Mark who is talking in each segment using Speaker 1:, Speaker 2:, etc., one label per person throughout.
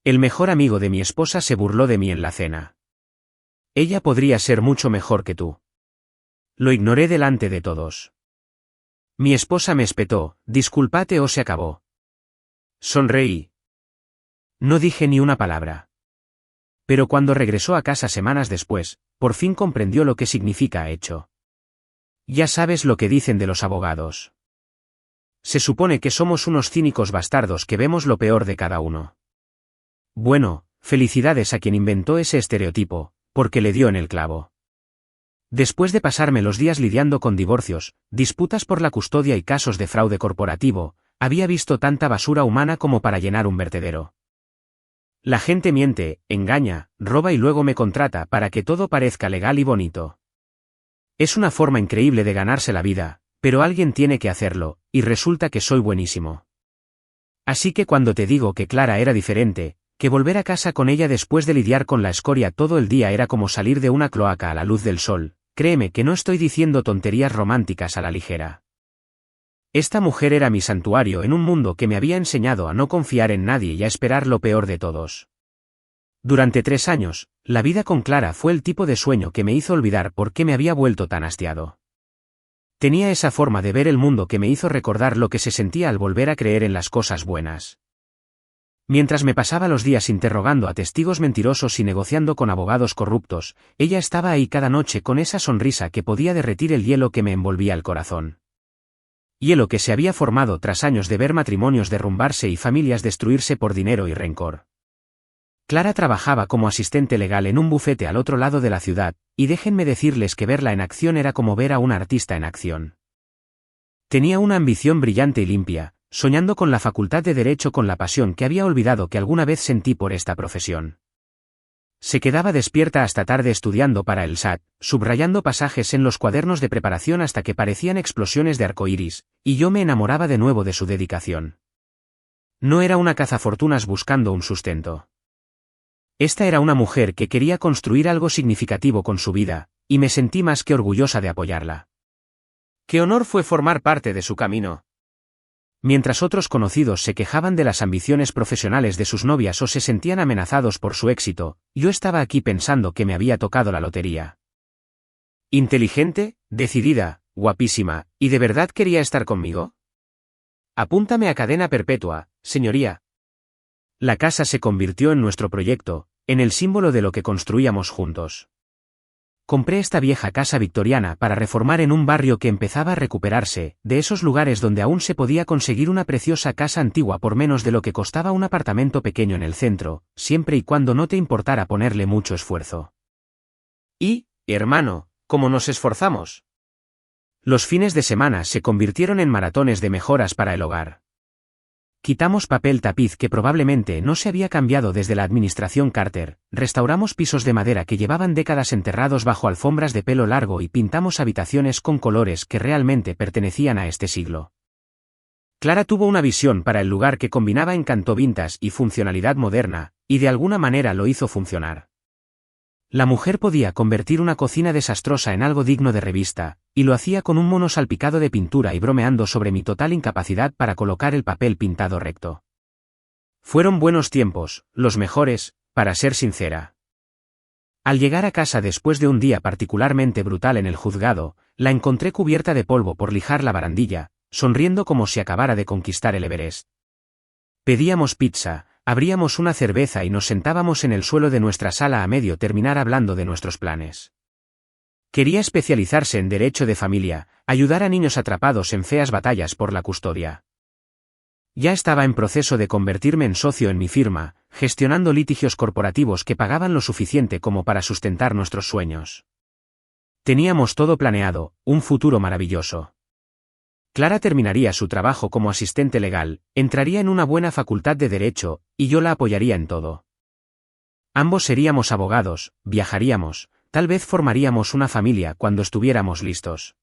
Speaker 1: El mejor amigo de mi esposa se burló de mí en la cena. Ella podría ser mucho mejor que tú. Lo ignoré delante de todos. Mi esposa me espetó, discúlpate o se acabó. Sonreí. No dije ni una palabra. Pero cuando regresó a casa semanas después, por fin comprendió lo que significa hecho. Ya sabes lo que dicen de los abogados. Se supone que somos unos cínicos bastardos que vemos lo peor de cada uno. Bueno, felicidades a quien inventó ese estereotipo, porque le dio en el clavo. Después de pasarme los días lidiando con divorcios, disputas por la custodia y casos de fraude corporativo, había visto tanta basura humana como para llenar un vertedero. La gente miente, engaña, roba y luego me contrata para que todo parezca legal y bonito. Es una forma increíble de ganarse la vida, pero alguien tiene que hacerlo, y resulta que soy buenísimo. Así que cuando te digo que Clara era diferente, que volver a casa con ella después de lidiar con la escoria todo el día era como salir de una cloaca a la luz del sol, créeme que no estoy diciendo tonterías románticas a la ligera. Esta mujer era mi santuario en un mundo que me había enseñado a no confiar en nadie y a esperar lo peor de todos. Durante 3 años, la vida con Clara fue el tipo de sueño que me hizo olvidar por qué me había vuelto tan hastiado. Tenía esa forma de ver el mundo que me hizo recordar lo que se sentía al volver a creer en las cosas buenas. Mientras me pasaba los días interrogando a testigos mentirosos y negociando con abogados corruptos, ella estaba ahí cada noche con esa sonrisa que podía derretir el hielo que me envolvía el corazón. Hielo que se había formado tras años de ver matrimonios derrumbarse y familias destruirse por dinero y rencor. Clara trabajaba como asistente legal en un bufete al otro lado de la ciudad, y déjenme decirles que verla en acción era como ver a un artista en acción. Tenía una ambición brillante y limpia, soñando con la facultad de Derecho con la pasión que había olvidado que alguna vez sentí por esta profesión. Se quedaba despierta hasta tarde estudiando para el SAT, subrayando pasajes en los cuadernos de preparación hasta que parecían explosiones de arcoíris, y yo me enamoraba de nuevo de su dedicación. No era una cazafortunas buscando un sustento. Esta era una mujer que quería construir algo significativo con su vida, y me sentí más que orgullosa de apoyarla. ¡Qué honor fue formar parte de su camino! Mientras otros conocidos se quejaban de las ambiciones profesionales de sus novias o se sentían amenazados por su éxito, yo estaba aquí pensando que me había tocado la lotería. Inteligente, decidida, guapísima, ¿y de verdad quería estar conmigo? Apúntame a cadena perpetua, señoría. La casa se convirtió en nuestro proyecto, en el símbolo de lo que construíamos juntos. Compré esta vieja casa victoriana para reformar en un barrio que empezaba a recuperarse, de esos lugares donde aún se podía conseguir una preciosa casa antigua por menos de lo que costaba un apartamento pequeño en el centro, siempre y cuando no te importara ponerle mucho esfuerzo. Y, hermano, ¿cómo nos esforzamos? Los fines de semana se convirtieron en maratones de mejoras para el hogar. Quitamos papel tapiz que probablemente no se había cambiado desde la administración Carter, restauramos pisos de madera que llevaban décadas enterrados bajo alfombras de pelo largo y pintamos habitaciones con colores que realmente pertenecían a este siglo. Clara tuvo una visión para el lugar que combinaba encanto vintage y funcionalidad moderna, y de alguna manera lo hizo funcionar. La mujer podía convertir una cocina desastrosa en algo digno de revista, y lo hacía con un mono salpicado de pintura y bromeando sobre mi total incapacidad para colocar el papel pintado recto. Fueron buenos tiempos, los mejores, para ser sincera. Al llegar a casa después de un día particularmente brutal en el juzgado, la encontré cubierta de polvo por lijar la barandilla, sonriendo como si acabara de conquistar el Everest. Pedíamos pizza, abríamos una cerveza y nos sentábamos en el suelo de nuestra sala a medio terminar hablando de nuestros planes. Quería especializarse en derecho de familia, ayudar a niños atrapados en feas batallas por la custodia. Ya estaba en proceso de convertirme en socio en mi firma, gestionando litigios corporativos que pagaban lo suficiente como para sustentar nuestros sueños. Teníamos todo planeado, un futuro maravilloso. Clara terminaría su trabajo como asistente legal, entraría en una buena facultad de derecho, y yo la apoyaría en todo. Ambos seríamos abogados, viajaríamos, tal vez formaríamos una familia cuando estuviéramos listos.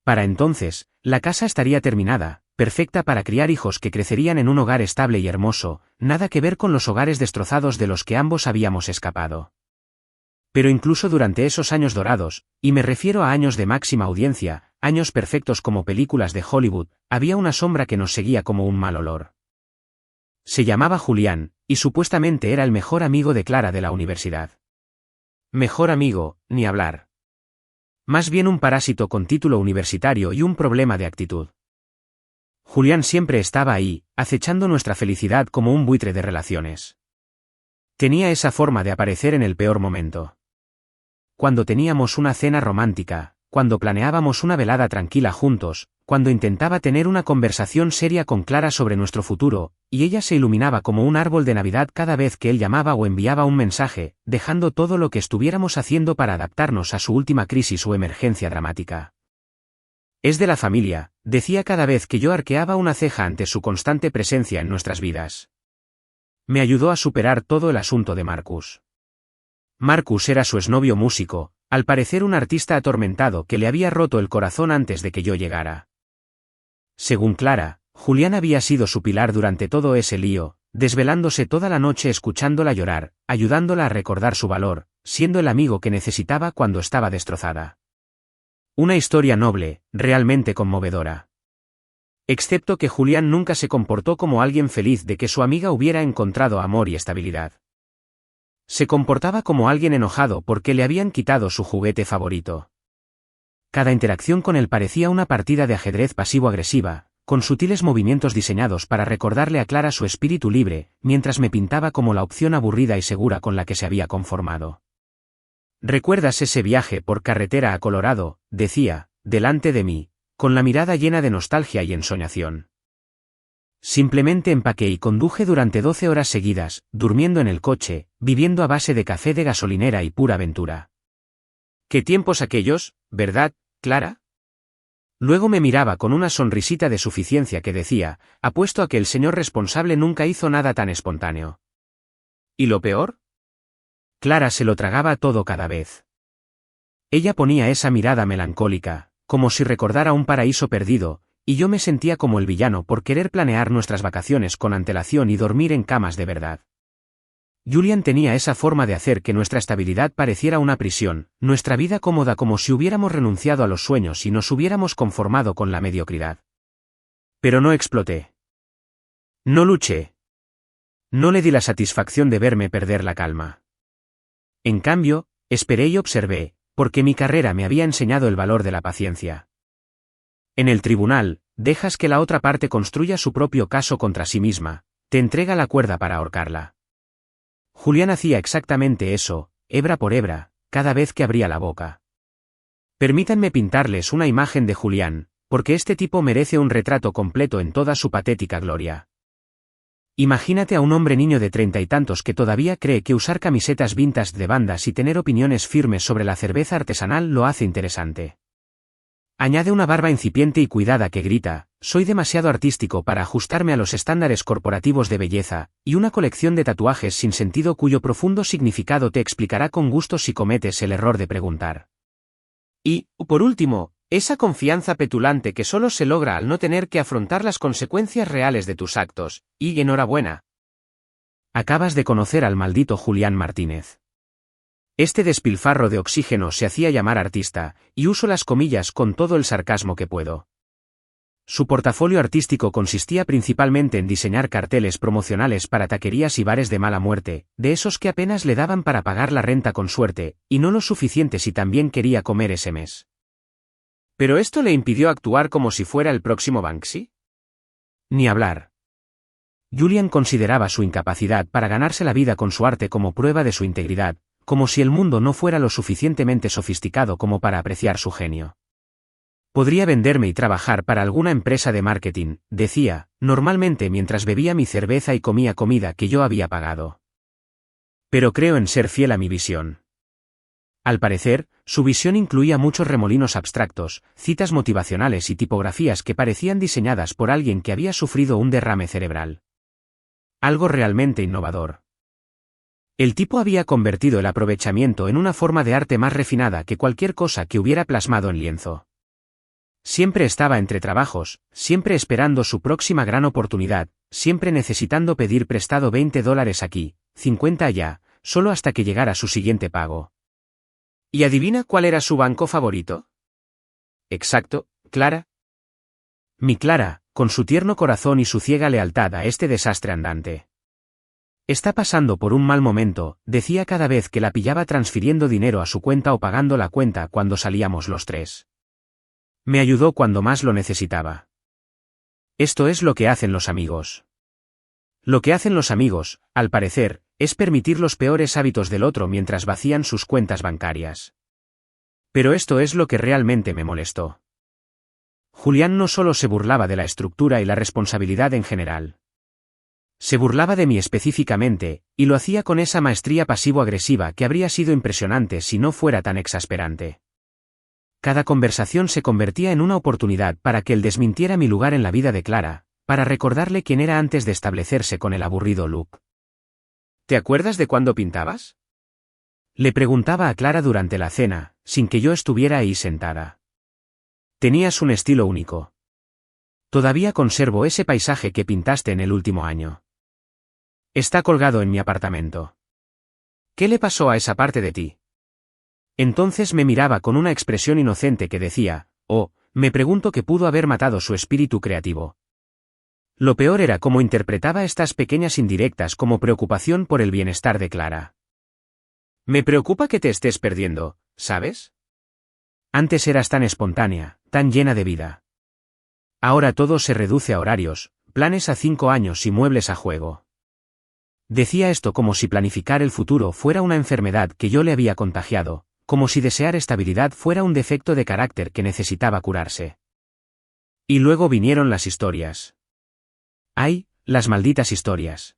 Speaker 1: Para entonces, la casa estaría terminada, perfecta para criar hijos que crecerían en un hogar estable y hermoso, nada que ver con los hogares destrozados de los que ambos habíamos escapado. Pero incluso durante esos años dorados, y me refiero a años de máxima audiencia, años perfectos como películas de Hollywood, había una sombra que nos seguía como un mal olor. Se llamaba Julián, y supuestamente era el mejor amigo de Clara de la universidad. Mejor amigo, ni hablar. Más bien un parásito con título universitario y un problema de actitud. Julián siempre estaba ahí, acechando nuestra felicidad como un buitre de relaciones. Tenía esa forma de aparecer en el peor momento. Cuando teníamos una cena romántica, cuando planeábamos una velada tranquila juntos, cuando intentaba tener una conversación seria con Clara sobre nuestro futuro, y ella se iluminaba como un árbol de Navidad cada vez que él llamaba o enviaba un mensaje, dejando todo lo que estuviéramos haciendo para adaptarnos a su última crisis o emergencia dramática. Es de la familia, decía cada vez que yo arqueaba una ceja ante su constante presencia en nuestras vidas. Me ayudó a superar todo el asunto de Marcus. Marcus era su exnovio músico, al parecer un artista atormentado que le había roto el corazón antes de que yo llegara. Según Clara, Julián había sido su pilar durante todo ese lío, desvelándose toda la noche escuchándola llorar, ayudándola a recordar su valor, siendo el amigo que necesitaba cuando estaba destrozada. Una historia noble, realmente conmovedora. Excepto que Julián nunca se comportó como alguien feliz de que su amiga hubiera encontrado amor y estabilidad. Se comportaba como alguien enojado porque le habían quitado su juguete favorito. Cada interacción con él parecía una partida de ajedrez pasivo-agresiva, con sutiles movimientos diseñados para recordarle a Clara su espíritu libre, mientras me pintaba como la opción aburrida y segura con la que se había conformado. ¿Recuerdas ese viaje por carretera a Colorado?, decía, delante de mí, con la mirada llena de nostalgia y ensoñación. Simplemente empaqué y conduje durante 12 horas seguidas, durmiendo en el coche, viviendo a base de café de gasolinera y pura aventura. ¿Qué tiempos aquellos, verdad, Clara? Luego me miraba con una sonrisita de suficiencia que decía, apuesto a que el señor responsable nunca hizo nada tan espontáneo. ¿Y lo peor? Clara se lo tragaba todo cada vez. Ella ponía esa mirada melancólica, como si recordara un paraíso perdido, y yo me sentía como el villano por querer planear nuestras vacaciones con antelación y dormir en camas de verdad. Julián tenía esa forma de hacer que nuestra estabilidad pareciera una prisión, nuestra vida cómoda como si hubiéramos renunciado a los sueños y nos hubiéramos conformado con la mediocridad. Pero no exploté. No luché. No le di la satisfacción de verme perder la calma. En cambio, esperé y observé, porque mi carrera me había enseñado el valor de la paciencia. En el tribunal, dejas que la otra parte construya su propio caso contra sí misma, te entrega la cuerda para ahorcarla. Julián hacía exactamente eso, hebra por hebra, cada vez que abría la boca. Permítanme pintarles una imagen de Julián, porque este tipo merece un retrato completo en toda su patética gloria. Imagínate a un hombre niño de 30 y tantos que todavía cree que usar camisetas vintage de bandas y tener opiniones firmes sobre la cerveza artesanal lo hace interesante. Añade una barba incipiente y cuidada que grita, soy demasiado artístico para ajustarme a los estándares corporativos de belleza, y una colección de tatuajes sin sentido cuyo profundo significado te explicará con gusto si cometes el error de preguntar. Y, por último, esa confianza petulante que solo se logra al no tener que afrontar las consecuencias reales de tus actos, y enhorabuena. Acabas de conocer al maldito Julián Martínez. Este despilfarro de oxígeno se hacía llamar artista, y uso las comillas con todo el sarcasmo que puedo. Su portafolio artístico consistía principalmente en diseñar carteles promocionales para taquerías y bares de mala muerte, de esos que apenas le daban para pagar la renta con suerte, y no lo suficiente si también quería comer ese mes. ¿Pero esto le impidió actuar como si fuera el próximo Banksy? Ni hablar. Julián consideraba su incapacidad para ganarse la vida con su arte como prueba de su integridad, como si el mundo no fuera lo suficientemente sofisticado como para apreciar su genio. Podría venderme y trabajar para alguna empresa de marketing, decía, normalmente mientras bebía mi cerveza y comía comida que yo había pagado. Pero creo en ser fiel a mi visión. Al parecer, su visión incluía muchos remolinos abstractos, citas motivacionales y tipografías que parecían diseñadas por alguien que había sufrido un derrame cerebral. Algo realmente innovador. El tipo había convertido el aprovechamiento en una forma de arte más refinada que cualquier cosa que hubiera plasmado en lienzo. Siempre estaba entre trabajos, siempre esperando su próxima gran oportunidad, siempre necesitando pedir prestado $20 aquí, 50 allá, solo hasta que llegara su siguiente pago. ¿Y adivina cuál era su banco favorito? Exacto, Clara. Mi Clara, con su tierno corazón y su ciega lealtad a este desastre andante. Está pasando por un mal momento, decía cada vez que la pillaba transfiriendo dinero a su cuenta o pagando la cuenta cuando salíamos los tres. Me ayudó cuando más lo necesitaba. Esto es lo que hacen los amigos. Lo que hacen los amigos, al parecer, es permitir los peores hábitos del otro mientras vacían sus cuentas bancarias. Pero esto es lo que realmente me molestó. Julián no solo se burlaba de la estructura y la responsabilidad en general. Se burlaba de mí específicamente, y lo hacía con esa maestría pasivo-agresiva que habría sido impresionante si no fuera tan exasperante. Cada conversación se convertía en una oportunidad para que él desmintiera mi lugar en la vida de Clara, para recordarle quién era antes de establecerse con el aburrido Luke. ¿Te acuerdas de cuándo pintabas? Le preguntaba a Clara durante la cena, sin que yo estuviera ahí sentada. Tenías un estilo único. Todavía conservo ese paisaje que pintaste en el último año. Está colgado en mi apartamento. ¿Qué le pasó a esa parte de ti? Entonces me miraba con una expresión inocente que decía, oh, me pregunto qué pudo haber matado su espíritu creativo. Lo peor era cómo interpretaba estas pequeñas indirectas como preocupación por el bienestar de Clara. Me preocupa que te estés perdiendo, ¿sabes? Antes eras tan espontánea, tan llena de vida. Ahora todo se reduce a horarios, planes a 5 años y muebles a juego. Decía esto como si planificar el futuro fuera una enfermedad que yo le había contagiado, como si desear estabilidad fuera un defecto de carácter que necesitaba curarse. Y luego vinieron las historias. ¡Ay, las malditas historias!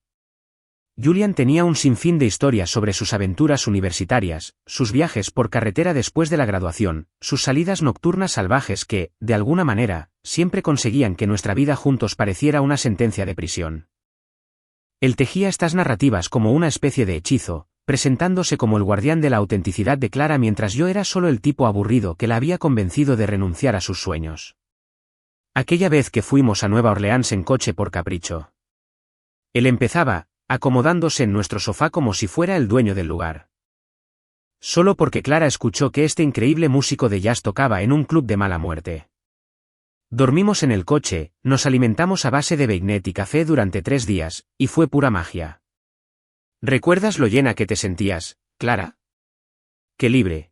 Speaker 1: Julian tenía un sinfín de historias sobre sus aventuras universitarias, sus viajes por carretera después de la graduación, sus salidas nocturnas salvajes que, de alguna manera, siempre conseguían que nuestra vida juntos pareciera una sentencia de prisión. Él tejía estas narrativas como una especie de hechizo, presentándose como el guardián de la autenticidad de Clara mientras yo era solo el tipo aburrido que la había convencido de renunciar a sus sueños. Aquella vez que fuimos a Nueva Orleans en coche por capricho. Él empezaba, acomodándose en nuestro sofá como si fuera el dueño del lugar. Solo porque Clara escuchó que este increíble músico de jazz tocaba en un club de mala muerte. Dormimos en el coche, nos alimentamos a base de Beignets y café durante 3 días, y fue pura magia. ¿Recuerdas lo llena que te sentías, Clara? ¡Qué libre!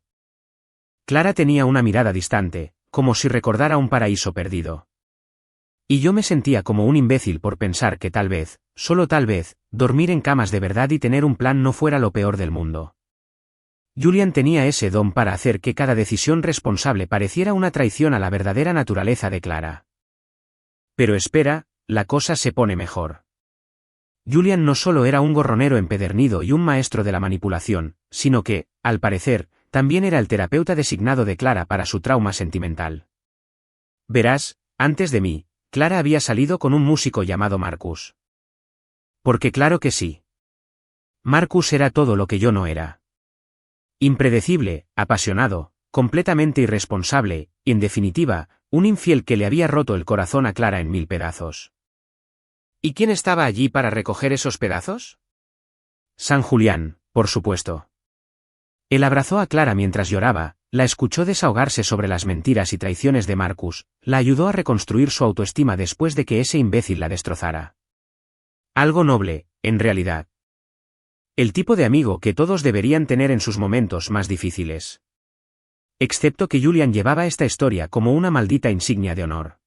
Speaker 1: Clara tenía una mirada distante, como si recordara un paraíso perdido. Y yo me sentía como un imbécil por pensar que tal vez, solo tal vez, dormir en camas de verdad y tener un plan no fuera lo peor del mundo. Julian tenía ese don para hacer que cada decisión responsable pareciera una traición a la verdadera naturaleza de Clara. Pero espera, la cosa se pone mejor. Julian no solo era un gorronero empedernido y un maestro de la manipulación, sino que, al parecer, también era el terapeuta designado de Clara para su trauma sentimental. Verás, antes de mí, Clara había salido con un músico llamado Marcus. Porque claro que sí. Marcus era todo lo que yo no era. Impredecible, apasionado, completamente irresponsable, y en definitiva, un infiel que le había roto el corazón a Clara en 1000 pedazos. ¿Y quién estaba allí para recoger esos pedazos? San Julián, por supuesto. Él abrazó a Clara mientras lloraba, la escuchó desahogarse sobre las mentiras y traiciones de Marcus, la ayudó a reconstruir su autoestima después de que ese imbécil la destrozara. Algo noble, en realidad. El tipo de amigo que todos deberían tener en sus momentos más difíciles. Excepto que Julian llevaba esta historia como una maldita insignia de honor.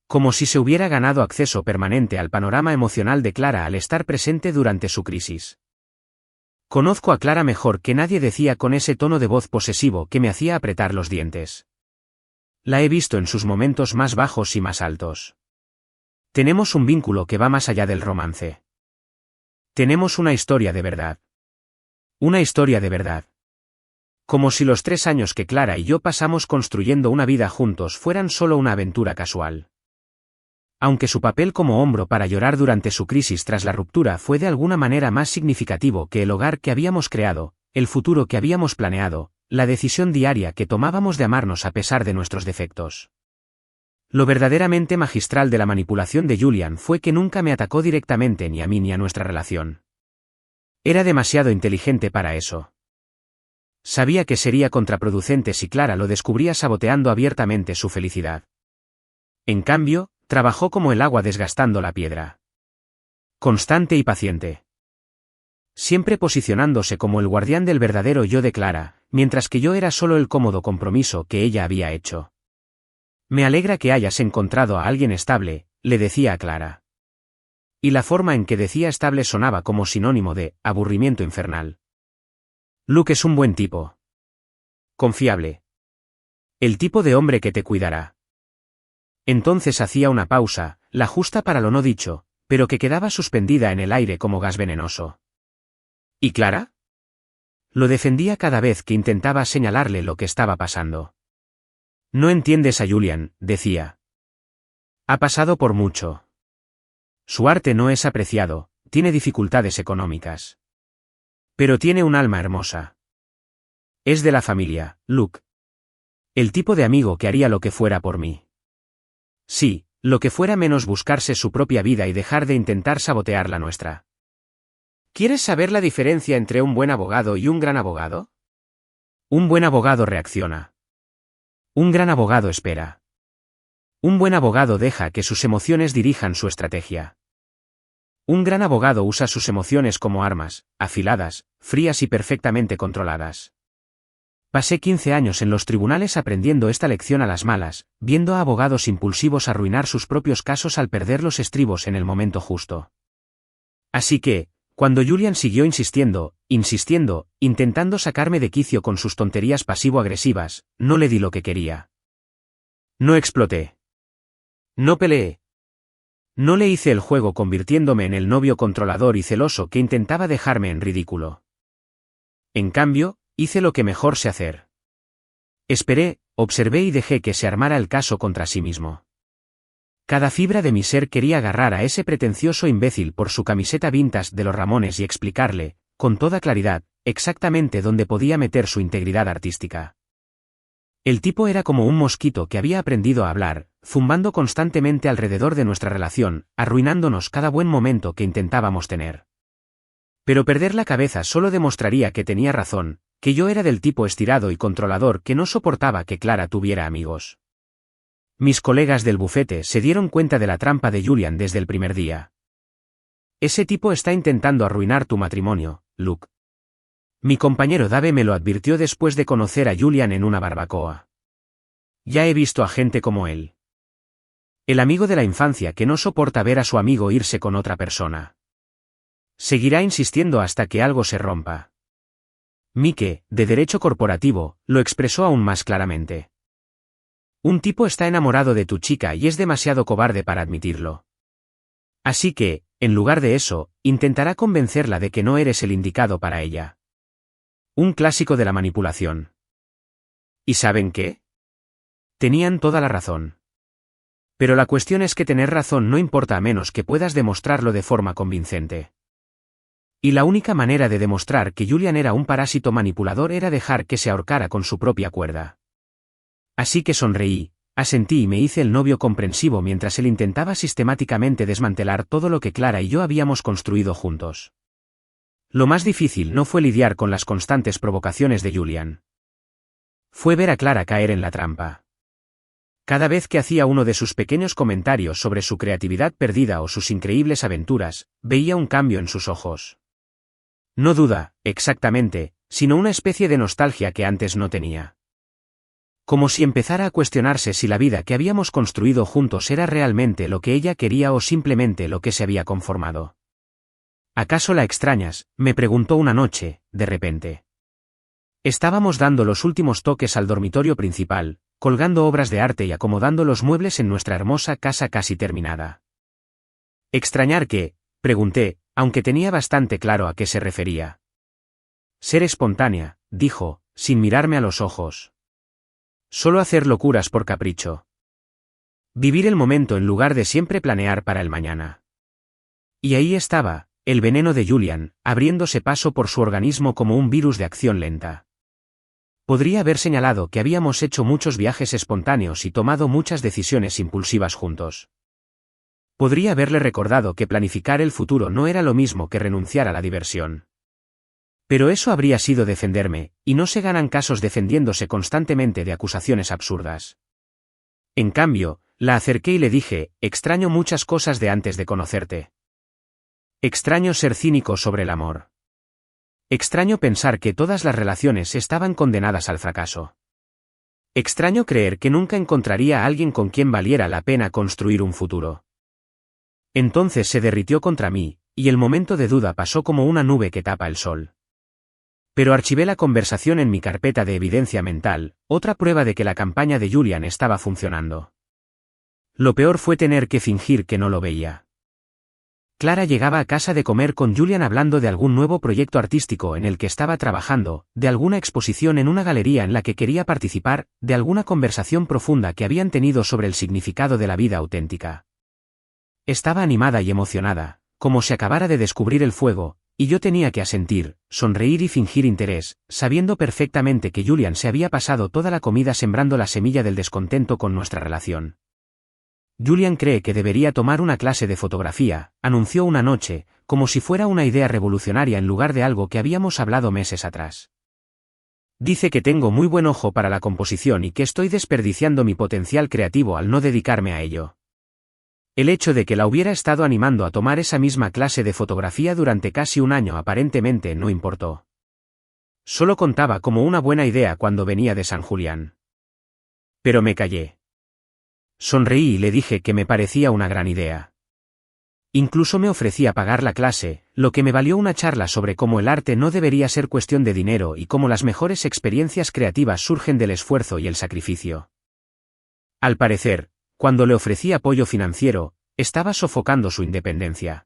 Speaker 1: Como si se hubiera ganado acceso permanente al panorama emocional de Clara al estar presente durante su crisis. Conozco a Clara mejor que nadie, decía con ese tono de voz posesivo que me hacía apretar los dientes. La he visto en sus momentos más bajos y más altos. Tenemos un vínculo que va más allá del romance. Tenemos una historia de verdad. Una historia de verdad. Como si los 3 años que Clara y yo pasamos construyendo una vida juntos fueran solo una aventura casual. Aunque su papel como hombro para llorar durante su crisis tras la ruptura fue de alguna manera más significativo que el hogar que habíamos creado, el futuro que habíamos planeado, la decisión diaria que tomábamos de amarnos a pesar de nuestros defectos. Lo verdaderamente magistral de la manipulación de Julian fue que nunca me atacó directamente ni a mí ni a nuestra relación. Era demasiado inteligente para eso. Sabía que sería contraproducente si Clara lo descubría saboteando abiertamente su felicidad. En cambio, Trabajó como el agua desgastando la piedra. Constante y paciente. Siempre posicionándose como el guardián del verdadero yo de Clara, mientras que yo era solo el cómodo compromiso que ella había hecho. Me alegra que hayas encontrado a alguien estable, le decía a Clara. Y la forma en que decía estable sonaba como sinónimo de aburrimiento infernal. Luke es un buen tipo. Confiable. El tipo de hombre que te cuidará. Entonces hacía una pausa, la justa para lo no dicho, pero que quedaba suspendida en el aire como gas venenoso. ¿Y Clara? Lo defendía cada vez que intentaba señalarle lo que estaba pasando. No entiendes a Julian, decía. Ha pasado por mucho. Su arte no es apreciado, tiene dificultades económicas. Pero tiene un alma hermosa. Es de la familia, Luke. El tipo de amigo que haría lo que fuera por mí. Sí, lo que fuera menos buscarse su propia vida y dejar de intentar sabotear la nuestra. ¿Quieres saber la diferencia entre un buen abogado y un gran abogado? Un buen abogado reacciona. Un gran abogado espera. Un buen abogado deja que sus emociones dirijan su estrategia. Un gran abogado usa sus emociones como armas, afiladas, frías y perfectamente controladas. Pasé 15 años en los tribunales aprendiendo esta lección a las malas, viendo a abogados impulsivos arruinar sus propios casos al perder los estribos en el momento justo. Así que, cuando Julian siguió insistiendo, intentando sacarme de quicio con sus tonterías pasivo-agresivas, no le di lo que quería. No exploté. No peleé. No le hice el juego convirtiéndome en el novio controlador y celoso que intentaba dejarme en ridículo. En cambio, hice lo que mejor sé hacer. Esperé, observé y dejé que se armara el caso contra sí mismo. Cada fibra de mi ser quería agarrar a ese pretencioso imbécil por su camiseta vintage de los Ramones y explicarle, con toda claridad, exactamente dónde podía meter su integridad artística. El tipo era como un mosquito que había aprendido a hablar, zumbando constantemente alrededor de nuestra relación, arruinándonos cada buen momento que intentábamos tener. Pero perder la cabeza solo demostraría que tenía razón, que yo era del tipo estirado y controlador que no soportaba que Clara tuviera amigos. Mis colegas del bufete se dieron cuenta de la trampa de Julian desde el primer día. Ese tipo está intentando arruinar tu matrimonio, Luke. Mi compañero Dave me lo advirtió después de conocer a Julian en una barbacoa. Ya he visto a gente como él. El amigo de la infancia que no soporta ver a su amigo irse con otra persona. Seguirá insistiendo hasta que algo se rompa. Mike, de derecho corporativo, lo expresó aún más claramente. Un tipo está enamorado de tu chica y es demasiado cobarde para admitirlo. Así que, en lugar de eso, intentará convencerla de que no eres el indicado para ella. Un clásico de la manipulación. ¿Y saben qué? Tenían toda la razón. Pero la cuestión es que tener razón no importa a menos que puedas demostrarlo de forma convincente. Y la única manera de demostrar que Julian era un parásito manipulador era dejar que se ahorcara con su propia cuerda. Así que sonreí, asentí y me hice el novio comprensivo mientras él intentaba sistemáticamente desmantelar todo lo que Clara y yo habíamos construido juntos. Lo más difícil no fue lidiar con las constantes provocaciones de Julian. Fue ver a Clara caer en la trampa. Cada vez que hacía uno de sus pequeños comentarios sobre su creatividad perdida o sus increíbles aventuras, veía un cambio en sus ojos. No duda, exactamente, sino una especie de nostalgia que antes no tenía. Como si empezara a cuestionarse si la vida que habíamos construido juntos era realmente lo que ella quería o simplemente lo que se había conformado. ¿Acaso la extrañas?, me preguntó una noche, de repente. Estábamos dando los últimos toques al dormitorio principal, colgando obras de arte y acomodando los muebles en nuestra hermosa casa casi terminada. ¿Extrañar qué?, pregunté, aunque tenía bastante claro a qué se refería. Ser espontánea, dijo, sin mirarme a los ojos. Solo hacer locuras por capricho. Vivir el momento en lugar de siempre planear para el mañana. Y ahí estaba, el veneno de Julian, abriéndose paso por su organismo como un virus de acción lenta. Podría haber señalado que habíamos hecho muchos viajes espontáneos y tomado muchas decisiones impulsivas juntos. Podría haberle recordado que planificar el futuro no era lo mismo que renunciar a la diversión. Pero eso habría sido defenderme, y no se ganan casos defendiéndose constantemente de acusaciones absurdas. En cambio, La acerqué y le dije, extraño muchas cosas de antes de conocerte. Extraño ser cínico sobre el amor. Extraño pensar que todas las relaciones estaban condenadas al fracaso. Extraño creer que nunca encontraría a alguien con quien valiera la pena construir un futuro. Entonces se derritió contra mí, y el momento de duda pasó como una nube que tapa el sol. Pero archivé la conversación en mi carpeta de evidencia mental, otra prueba de que la campaña de Julian estaba funcionando. Lo peor fue tener que fingir que no lo veía. Clara llegaba a casa de comer con Julian hablando de algún nuevo proyecto artístico en el que estaba trabajando, de alguna exposición en una galería en la que quería participar, de alguna conversación profunda que habían tenido sobre el significado de la vida auténtica. Estaba animada y emocionada, como si acabara de descubrir el fuego, y yo tenía que asentir, sonreír y fingir interés, sabiendo perfectamente que Julian se había pasado toda la comida sembrando la semilla del descontento con nuestra relación. Julian cree que debería tomar una clase de fotografía, anunció una noche, como si fuera una idea revolucionaria en lugar de algo que habíamos hablado meses atrás. Dice que tengo muy buen ojo para la composición y que estoy desperdiciando mi potencial creativo al no dedicarme a ello. El hecho de que la hubiera estado animando a tomar esa misma clase de fotografía durante casi un año aparentemente no importó. Solo contaba como una buena idea cuando venía de San Julián. Pero me callé. Sonreí y le dije que me parecía una gran idea. Incluso me ofrecía pagar la clase, lo que me valió una charla sobre cómo el arte no debería ser cuestión de dinero y cómo las mejores experiencias creativas surgen del esfuerzo y el sacrificio. Al parecer, cuando le ofrecí apoyo financiero, estaba sofocando su independencia.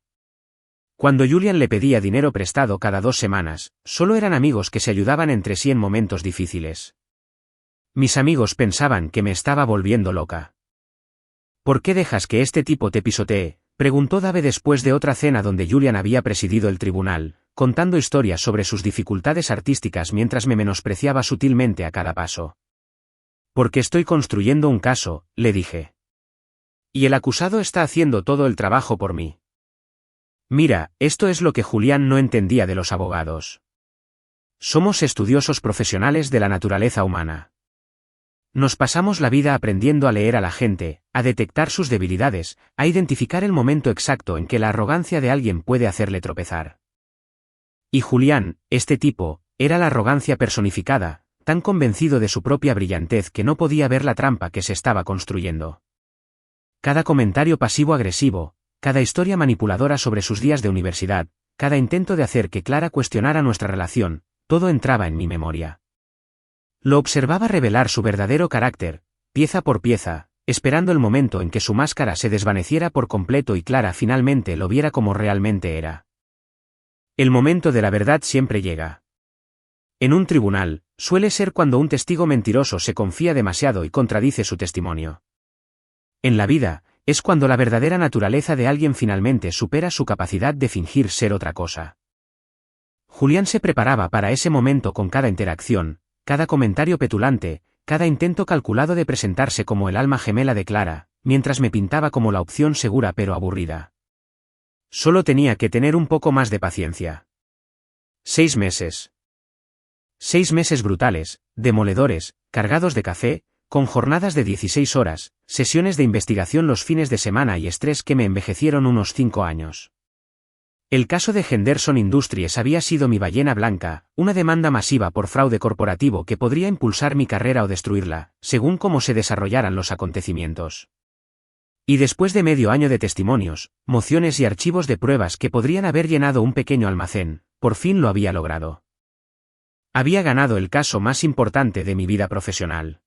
Speaker 1: Cuando Julian le pedía dinero prestado cada 2 semanas, solo eran amigos que se ayudaban entre sí en momentos difíciles. Mis amigos pensaban que me estaba volviendo loca. ¿Por qué dejas que este tipo te pisotee?, preguntó Dave después de otra cena donde Julian había presidido el tribunal, contando historias sobre sus dificultades artísticas mientras me menospreciaba sutilmente a cada paso. Porque estoy construyendo un caso, le dije. Y el acusado está haciendo todo el trabajo por mí. Mira, esto es lo que Julián no entendía de los abogados. Somos estudiosos profesionales de la naturaleza humana. Nos pasamos la vida aprendiendo a leer a la gente, a detectar sus debilidades, a identificar el momento exacto en que la arrogancia de alguien puede hacerle tropezar. Y Julián, este tipo, era la arrogancia personificada, tan convencido de su propia brillantez que no podía ver la trampa que se estaba construyendo. Cada comentario pasivo-agresivo, cada historia manipuladora sobre sus días de universidad, cada intento de hacer que Clara cuestionara nuestra relación, todo entraba en mi memoria. Lo observaba revelar su verdadero carácter, pieza por pieza, esperando el momento en que su máscara se desvaneciera por completo y Clara finalmente lo viera como realmente era. El momento de la verdad siempre llega. En un tribunal, suele ser cuando un testigo mentiroso se confía demasiado y contradice su testimonio. En la vida, es cuando la verdadera naturaleza de alguien finalmente supera su capacidad de fingir ser otra cosa. Julián se preparaba para ese momento con cada interacción, cada comentario petulante, cada intento calculado de presentarse como el alma gemela de Clara, mientras me pintaba como la opción segura pero aburrida. Solo tenía que tener un poco más de paciencia. 6 meses. 6 meses brutales, demoledores, cargados de café, con jornadas de 16 horas, sesiones de investigación los fines de semana y estrés que me envejecieron unos 5 años. El caso de Henderson Industries había sido mi ballena blanca, una demanda masiva por fraude corporativo que podría impulsar mi carrera o destruirla, según cómo se desarrollaran los acontecimientos. Y después de medio año de testimonios, mociones y archivos de pruebas que podrían haber llenado un pequeño almacén, por fin lo había logrado. Había ganado el caso más importante de mi vida profesional.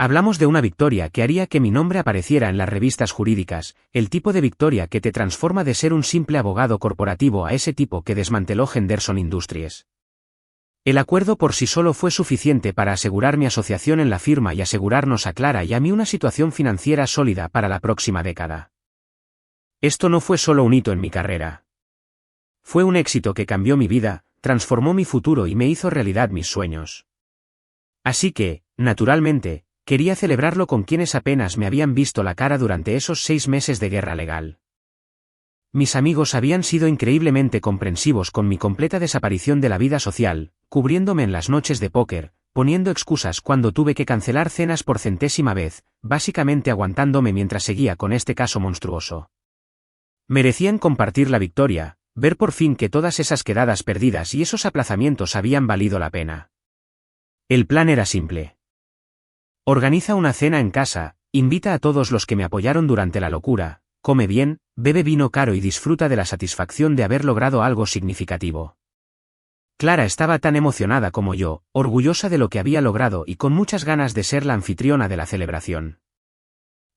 Speaker 1: Hablamos de una victoria que haría que mi nombre apareciera en las revistas jurídicas, el tipo de victoria que te transforma de ser un simple abogado corporativo a ese tipo que desmanteló Henderson Industries. El acuerdo por sí solo fue suficiente para asegurar mi asociación en la firma y asegurarnos a Clara y a mí una situación financiera sólida para la próxima década. Esto no fue solo un hito en mi carrera. Fue un éxito que cambió mi vida, transformó mi futuro y me hizo realidad mis sueños. Así que, naturalmente, quería celebrarlo con quienes apenas me habían visto la cara durante esos 6 meses de guerra legal. Mis amigos habían sido increíblemente comprensivos con mi completa desaparición de la vida social, cubriéndome en las noches de póker, poniendo excusas cuando tuve que cancelar cenas por centésima vez, básicamente aguantándome mientras seguía con este caso monstruoso. Merecían compartir la victoria, ver por fin que todas esas quedadas perdidas y esos aplazamientos habían valido la pena. El plan era simple. Organiza una cena en casa, invita a todos los que me apoyaron durante la locura, come bien, bebe vino caro y disfruta de la satisfacción de haber logrado algo significativo. Clara estaba tan emocionada como yo, orgullosa de lo que había logrado y con muchas ganas de ser la anfitriona de la celebración.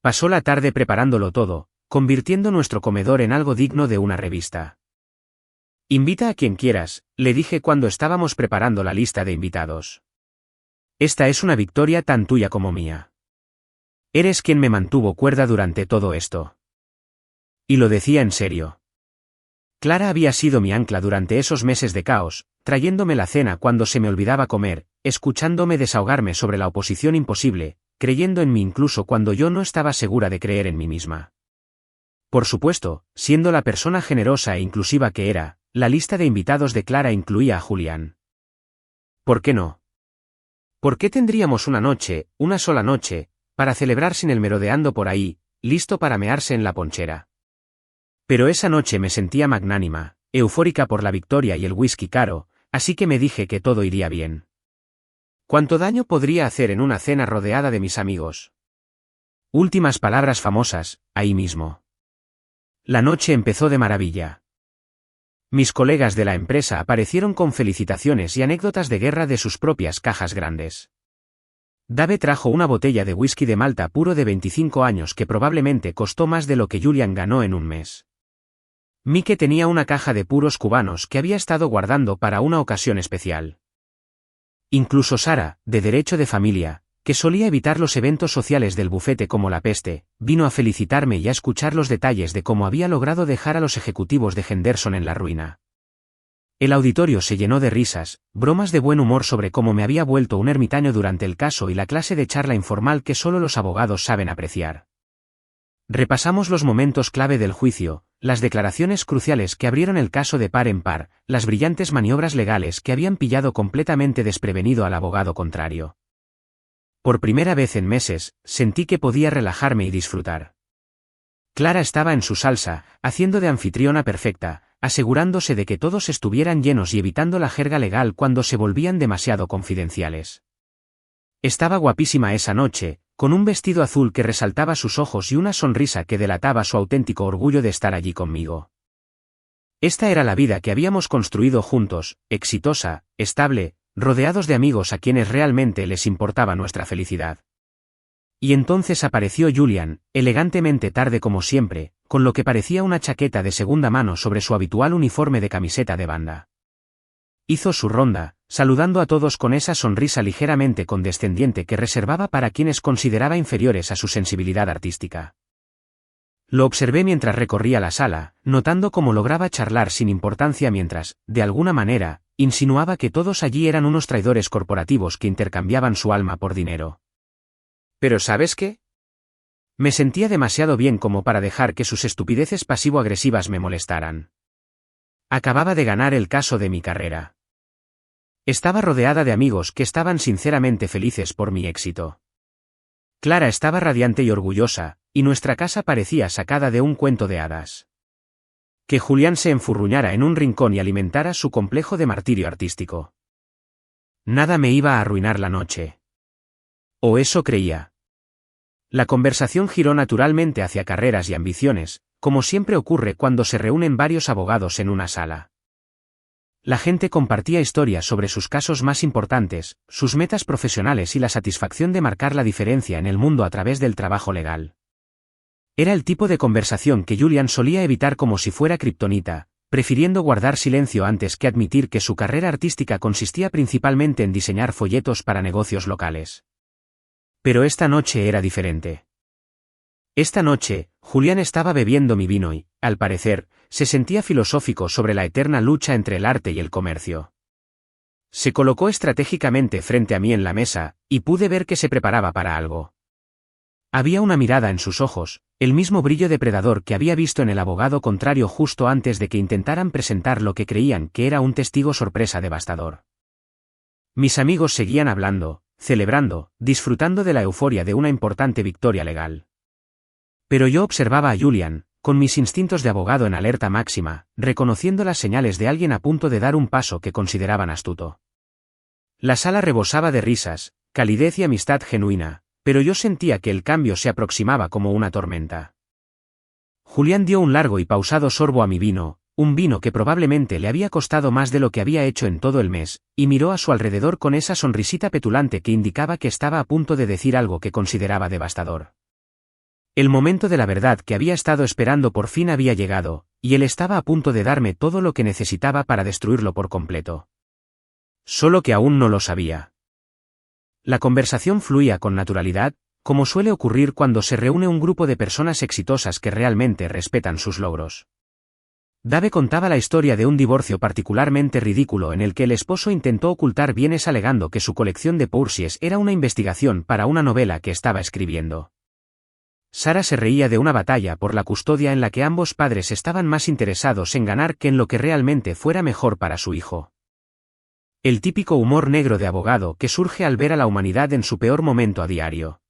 Speaker 1: Pasó la tarde preparándolo todo, convirtiendo nuestro comedor en algo digno de una revista. Invita a quien quieras, le dije cuando estábamos preparando la lista de invitados. Esta es una victoria tan tuya como mía. Eres quien me mantuvo cuerda durante todo esto. Y lo decía en serio. Clara había sido mi ancla durante esos meses de caos, trayéndome la cena cuando se me olvidaba comer, escuchándome desahogarme sobre la oposición imposible, creyendo en mí incluso cuando yo no estaba segura de creer en mí misma. Por supuesto, siendo la persona generosa e inclusiva que era, la lista de invitados de Clara incluía a Julián. ¿Por qué no? ¿Por qué tendríamos una sola noche, para celebrar sin él merodeando por ahí, listo para mearse en la ponchera? Pero esa noche me sentía magnánima, eufórica por la victoria y el whisky caro, así que me dije que todo iría bien. ¿Cuánto daño podría hacer en una cena rodeada de mis amigos? Últimas palabras famosas, ahí mismo. La noche empezó de maravilla. Mis colegas de la empresa aparecieron con felicitaciones y anécdotas de guerra de sus propias cajas grandes. Dave trajo una botella de whisky de Malta puro de 25 años que probablemente costó más de lo que Julian ganó en un mes. Mike tenía una caja de puros cubanos que había estado guardando para una ocasión especial. Incluso Sara, de derecho de familia, que solía evitar los eventos sociales del bufete como la peste, vino a felicitarme y a escuchar los detalles de cómo había logrado dejar a los ejecutivos de Henderson en la ruina. El auditorio se llenó de risas, bromas de buen humor sobre cómo me había vuelto un ermitaño durante el caso y la clase de charla informal que solo los abogados saben apreciar. Repasamos los momentos clave del juicio, las declaraciones cruciales que abrieron el caso de par en par, las brillantes maniobras legales que habían pillado completamente desprevenido al abogado contrario. Por primera vez en meses, sentí que podía relajarme y disfrutar. Clara estaba en su salsa, haciendo de anfitriona perfecta, asegurándose de que todos estuvieran llenos y evitando la jerga legal cuando se volvían demasiado confidenciales. Estaba guapísima esa noche, con un vestido azul que resaltaba sus ojos y una sonrisa que delataba su auténtico orgullo de estar allí conmigo. Esta era la vida que habíamos construido juntos, exitosa, estable, rodeados de amigos a quienes realmente les importaba nuestra felicidad. Y entonces apareció Julian, elegantemente tarde como siempre, con lo que parecía una chaqueta de segunda mano sobre su habitual uniforme de camiseta de banda. Hizo su ronda, saludando a todos con esa sonrisa ligeramente condescendiente que reservaba para quienes consideraba inferiores a su sensibilidad artística. Lo observé mientras recorría la sala, notando cómo lograba charlar sin importancia mientras, de alguna manera, insinuaba que todos allí eran unos traidores corporativos que intercambiaban su alma por dinero. ¿Pero sabes qué? Me sentía demasiado bien como para dejar que sus estupideces pasivo-agresivas me molestaran. Acababa de ganar el caso de mi carrera. Estaba rodeada de amigos que estaban sinceramente felices por mi éxito. Clara estaba radiante y orgullosa, y nuestra casa parecía sacada de un cuento de hadas. Que Julián se enfurruñara en un rincón y alimentara su complejo de martirio artístico. Nada me iba a arruinar la noche. O eso creía. La conversación giró naturalmente hacia carreras y ambiciones, como siempre ocurre cuando se reúnen varios abogados en una sala. La gente compartía historias sobre sus casos más importantes, sus metas profesionales y la satisfacción de marcar la diferencia en el mundo a través del trabajo legal. Era el tipo de conversación que Julian solía evitar como si fuera kriptonita, prefiriendo guardar silencio antes que admitir que su carrera artística consistía principalmente en diseñar folletos para negocios locales. Pero esta noche era diferente. Esta noche, Julián estaba bebiendo mi vino y, al parecer, se sentía filosófico sobre la eterna lucha entre el arte y el comercio. Se colocó estratégicamente frente a mí en la mesa, y pude ver que se preparaba para algo. Había una mirada en sus ojos, el mismo brillo depredador que había visto en el abogado contrario justo antes de que intentaran presentar lo que creían que era un testigo sorpresa devastador. Mis amigos seguían hablando, celebrando, disfrutando de la euforia de una importante victoria legal. Pero yo observaba a Julian, con mis instintos de abogado en alerta máxima, reconociendo las señales de alguien a punto de dar un paso que consideraban astuto. La sala rebosaba de risas, calidez y amistad genuina, pero yo sentía que el cambio se aproximaba como una tormenta. Julián dio un largo y pausado sorbo a mi vino, un vino que probablemente le había costado más de lo que había hecho en todo el mes, y miró a su alrededor con esa sonrisita petulante que indicaba que estaba a punto de decir algo que consideraba devastador. El momento de la verdad que había estado esperando por fin había llegado, y él estaba a punto de darme todo lo que necesitaba para destruirlo por completo. Solo que aún no lo sabía. La conversación fluía con naturalidad, como suele ocurrir cuando se reúne un grupo de personas exitosas que realmente respetan sus logros. Dave contaba la historia de un divorcio particularmente ridículo en el que el esposo intentó ocultar bienes alegando que su colección de Porsches era una investigación para una novela que estaba escribiendo. Sara se reía de una batalla por la custodia en la que ambos padres estaban más interesados en ganar que en lo que realmente fuera mejor para su hijo. El típico humor negro de abogado que surge al ver a la humanidad en su peor momento a diario.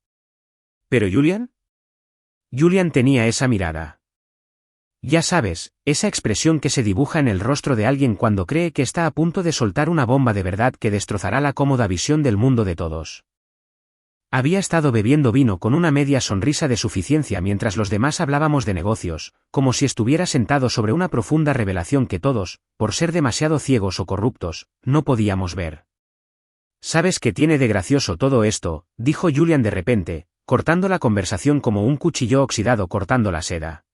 Speaker 1: ¿Pero Julian? Julian tenía esa mirada. Ya sabes, esa expresión que se dibuja en el rostro de alguien cuando cree que está a punto de soltar una bomba de verdad que destrozará la cómoda visión del mundo de todos. Había estado bebiendo vino con una media sonrisa de suficiencia mientras los demás hablábamos de negocios, como si estuviera sentado sobre una profunda revelación que todos, por ser demasiado ciegos o corruptos, no podíamos ver. ¿Sabes qué tiene de gracioso todo esto?, dijo Julian de repente, cortando la conversación como un cuchillo oxidado cortando la seda.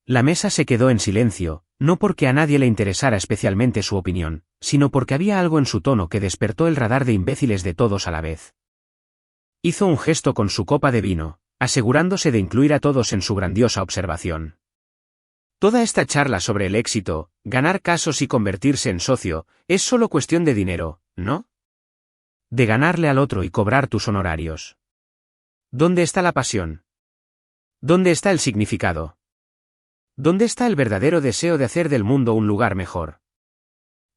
Speaker 1: La mesa se quedó en silencio, no porque a nadie le interesara especialmente su opinión, sino porque había algo en su tono que despertó el radar de imbéciles de todos a la vez. Hizo un gesto con su copa de vino, asegurándose de incluir a todos en su grandiosa observación. Toda esta charla sobre el éxito, ganar casos y convertirse en socio, es solo cuestión de dinero, ¿no? De ganarle al otro y cobrar tus honorarios. ¿Dónde está la pasión? ¿Dónde está el significado? ¿Dónde está el verdadero deseo de hacer del mundo un lugar mejor?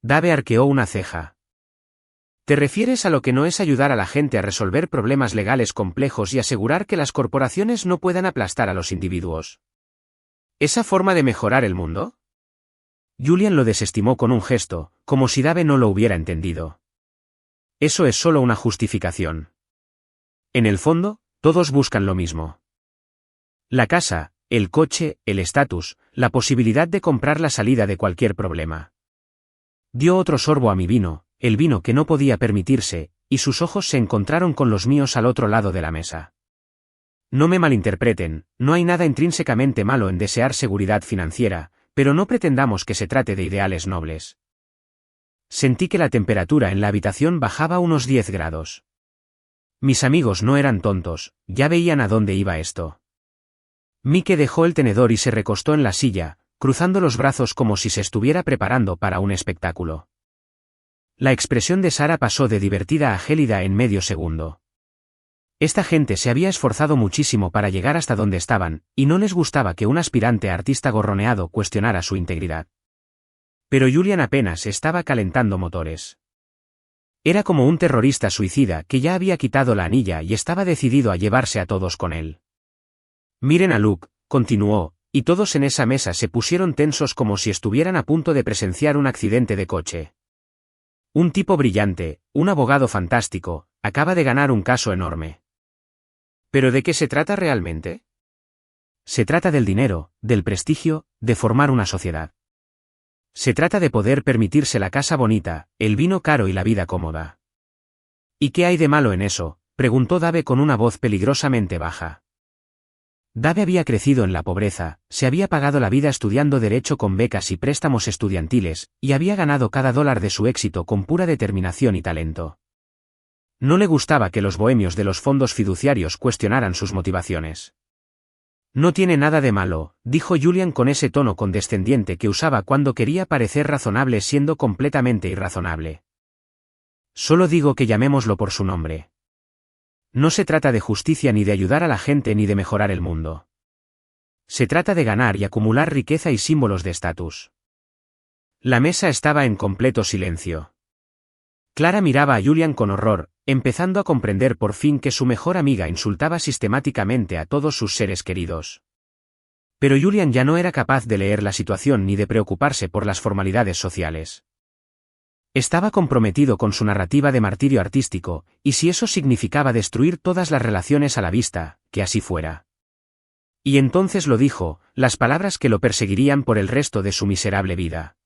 Speaker 1: Dave arqueó una ceja. ¿Te refieres a lo que no es ayudar a la gente a resolver problemas legales complejos y asegurar que las corporaciones no puedan aplastar a los individuos? ¿Esa forma de mejorar el mundo? Julian lo desestimó con un gesto, como si Dave no lo hubiera entendido. Eso es solo una justificación. En el fondo, todos buscan lo mismo. La casa, el coche, el estatus, la posibilidad de comprar la salida de cualquier problema. Dio otro sorbo a mi vino, el vino que no podía permitirse, y sus ojos se encontraron con los míos al otro lado de la mesa. No me malinterpreten, no hay nada intrínsecamente malo en desear seguridad financiera, pero no pretendamos que se trate de ideales nobles. Sentí que la temperatura en la habitación bajaba unos 10 grados. Mis amigos no eran tontos, ya veían a dónde iba esto. Mike dejó el tenedor y se recostó en la silla, cruzando los brazos como si se estuviera preparando para un espectáculo. La expresión de Sara pasó de divertida a gélida en medio segundo. Esta gente se había esforzado muchísimo para llegar hasta donde estaban, y no les gustaba que un aspirante a artista gorroneado cuestionara su integridad. Pero Julian apenas estaba calentando motores. Era como un terrorista suicida que ya había quitado la anilla y estaba decidido a llevarse a todos con él. Miren a Luke, continuó, y todos en esa mesa se pusieron tensos como si estuvieran a punto de presenciar un accidente de coche. Un tipo brillante, un abogado fantástico, acaba de ganar un caso enorme. ¿Pero de qué se trata realmente? Se trata del dinero, del prestigio, de formar una sociedad. Se trata de poder permitirse la casa bonita, el vino caro y la vida cómoda. ¿Y qué hay de malo en eso?, preguntó Dave con una voz peligrosamente baja. Dave había crecido en la pobreza, se había pagado la vida estudiando derecho con becas y préstamos estudiantiles, y había ganado cada dólar de su éxito con pura determinación y talento. No le gustaba que los bohemios de los fondos fiduciarios cuestionaran sus motivaciones. No tiene nada de malo, dijo Julian con ese tono condescendiente que usaba cuando quería parecer razonable siendo completamente irrazonable. Solo digo que llamémoslo por su nombre. No se trata de justicia ni de ayudar a la gente ni de mejorar el mundo. Se trata de ganar y acumular riqueza y símbolos de estatus. La mesa estaba en completo silencio. Clara miraba a Julian con horror, empezando a comprender por fin que su mejor amiga insultaba sistemáticamente a todos sus seres queridos. Pero Julian ya no era capaz de leer la situación ni de preocuparse por las formalidades sociales. Estaba comprometido con su narrativa de martirio artístico, y si eso significaba destruir todas las relaciones a la vista, que así fuera. Y entonces lo dijo, las palabras que lo perseguirían por el resto de su miserable vida.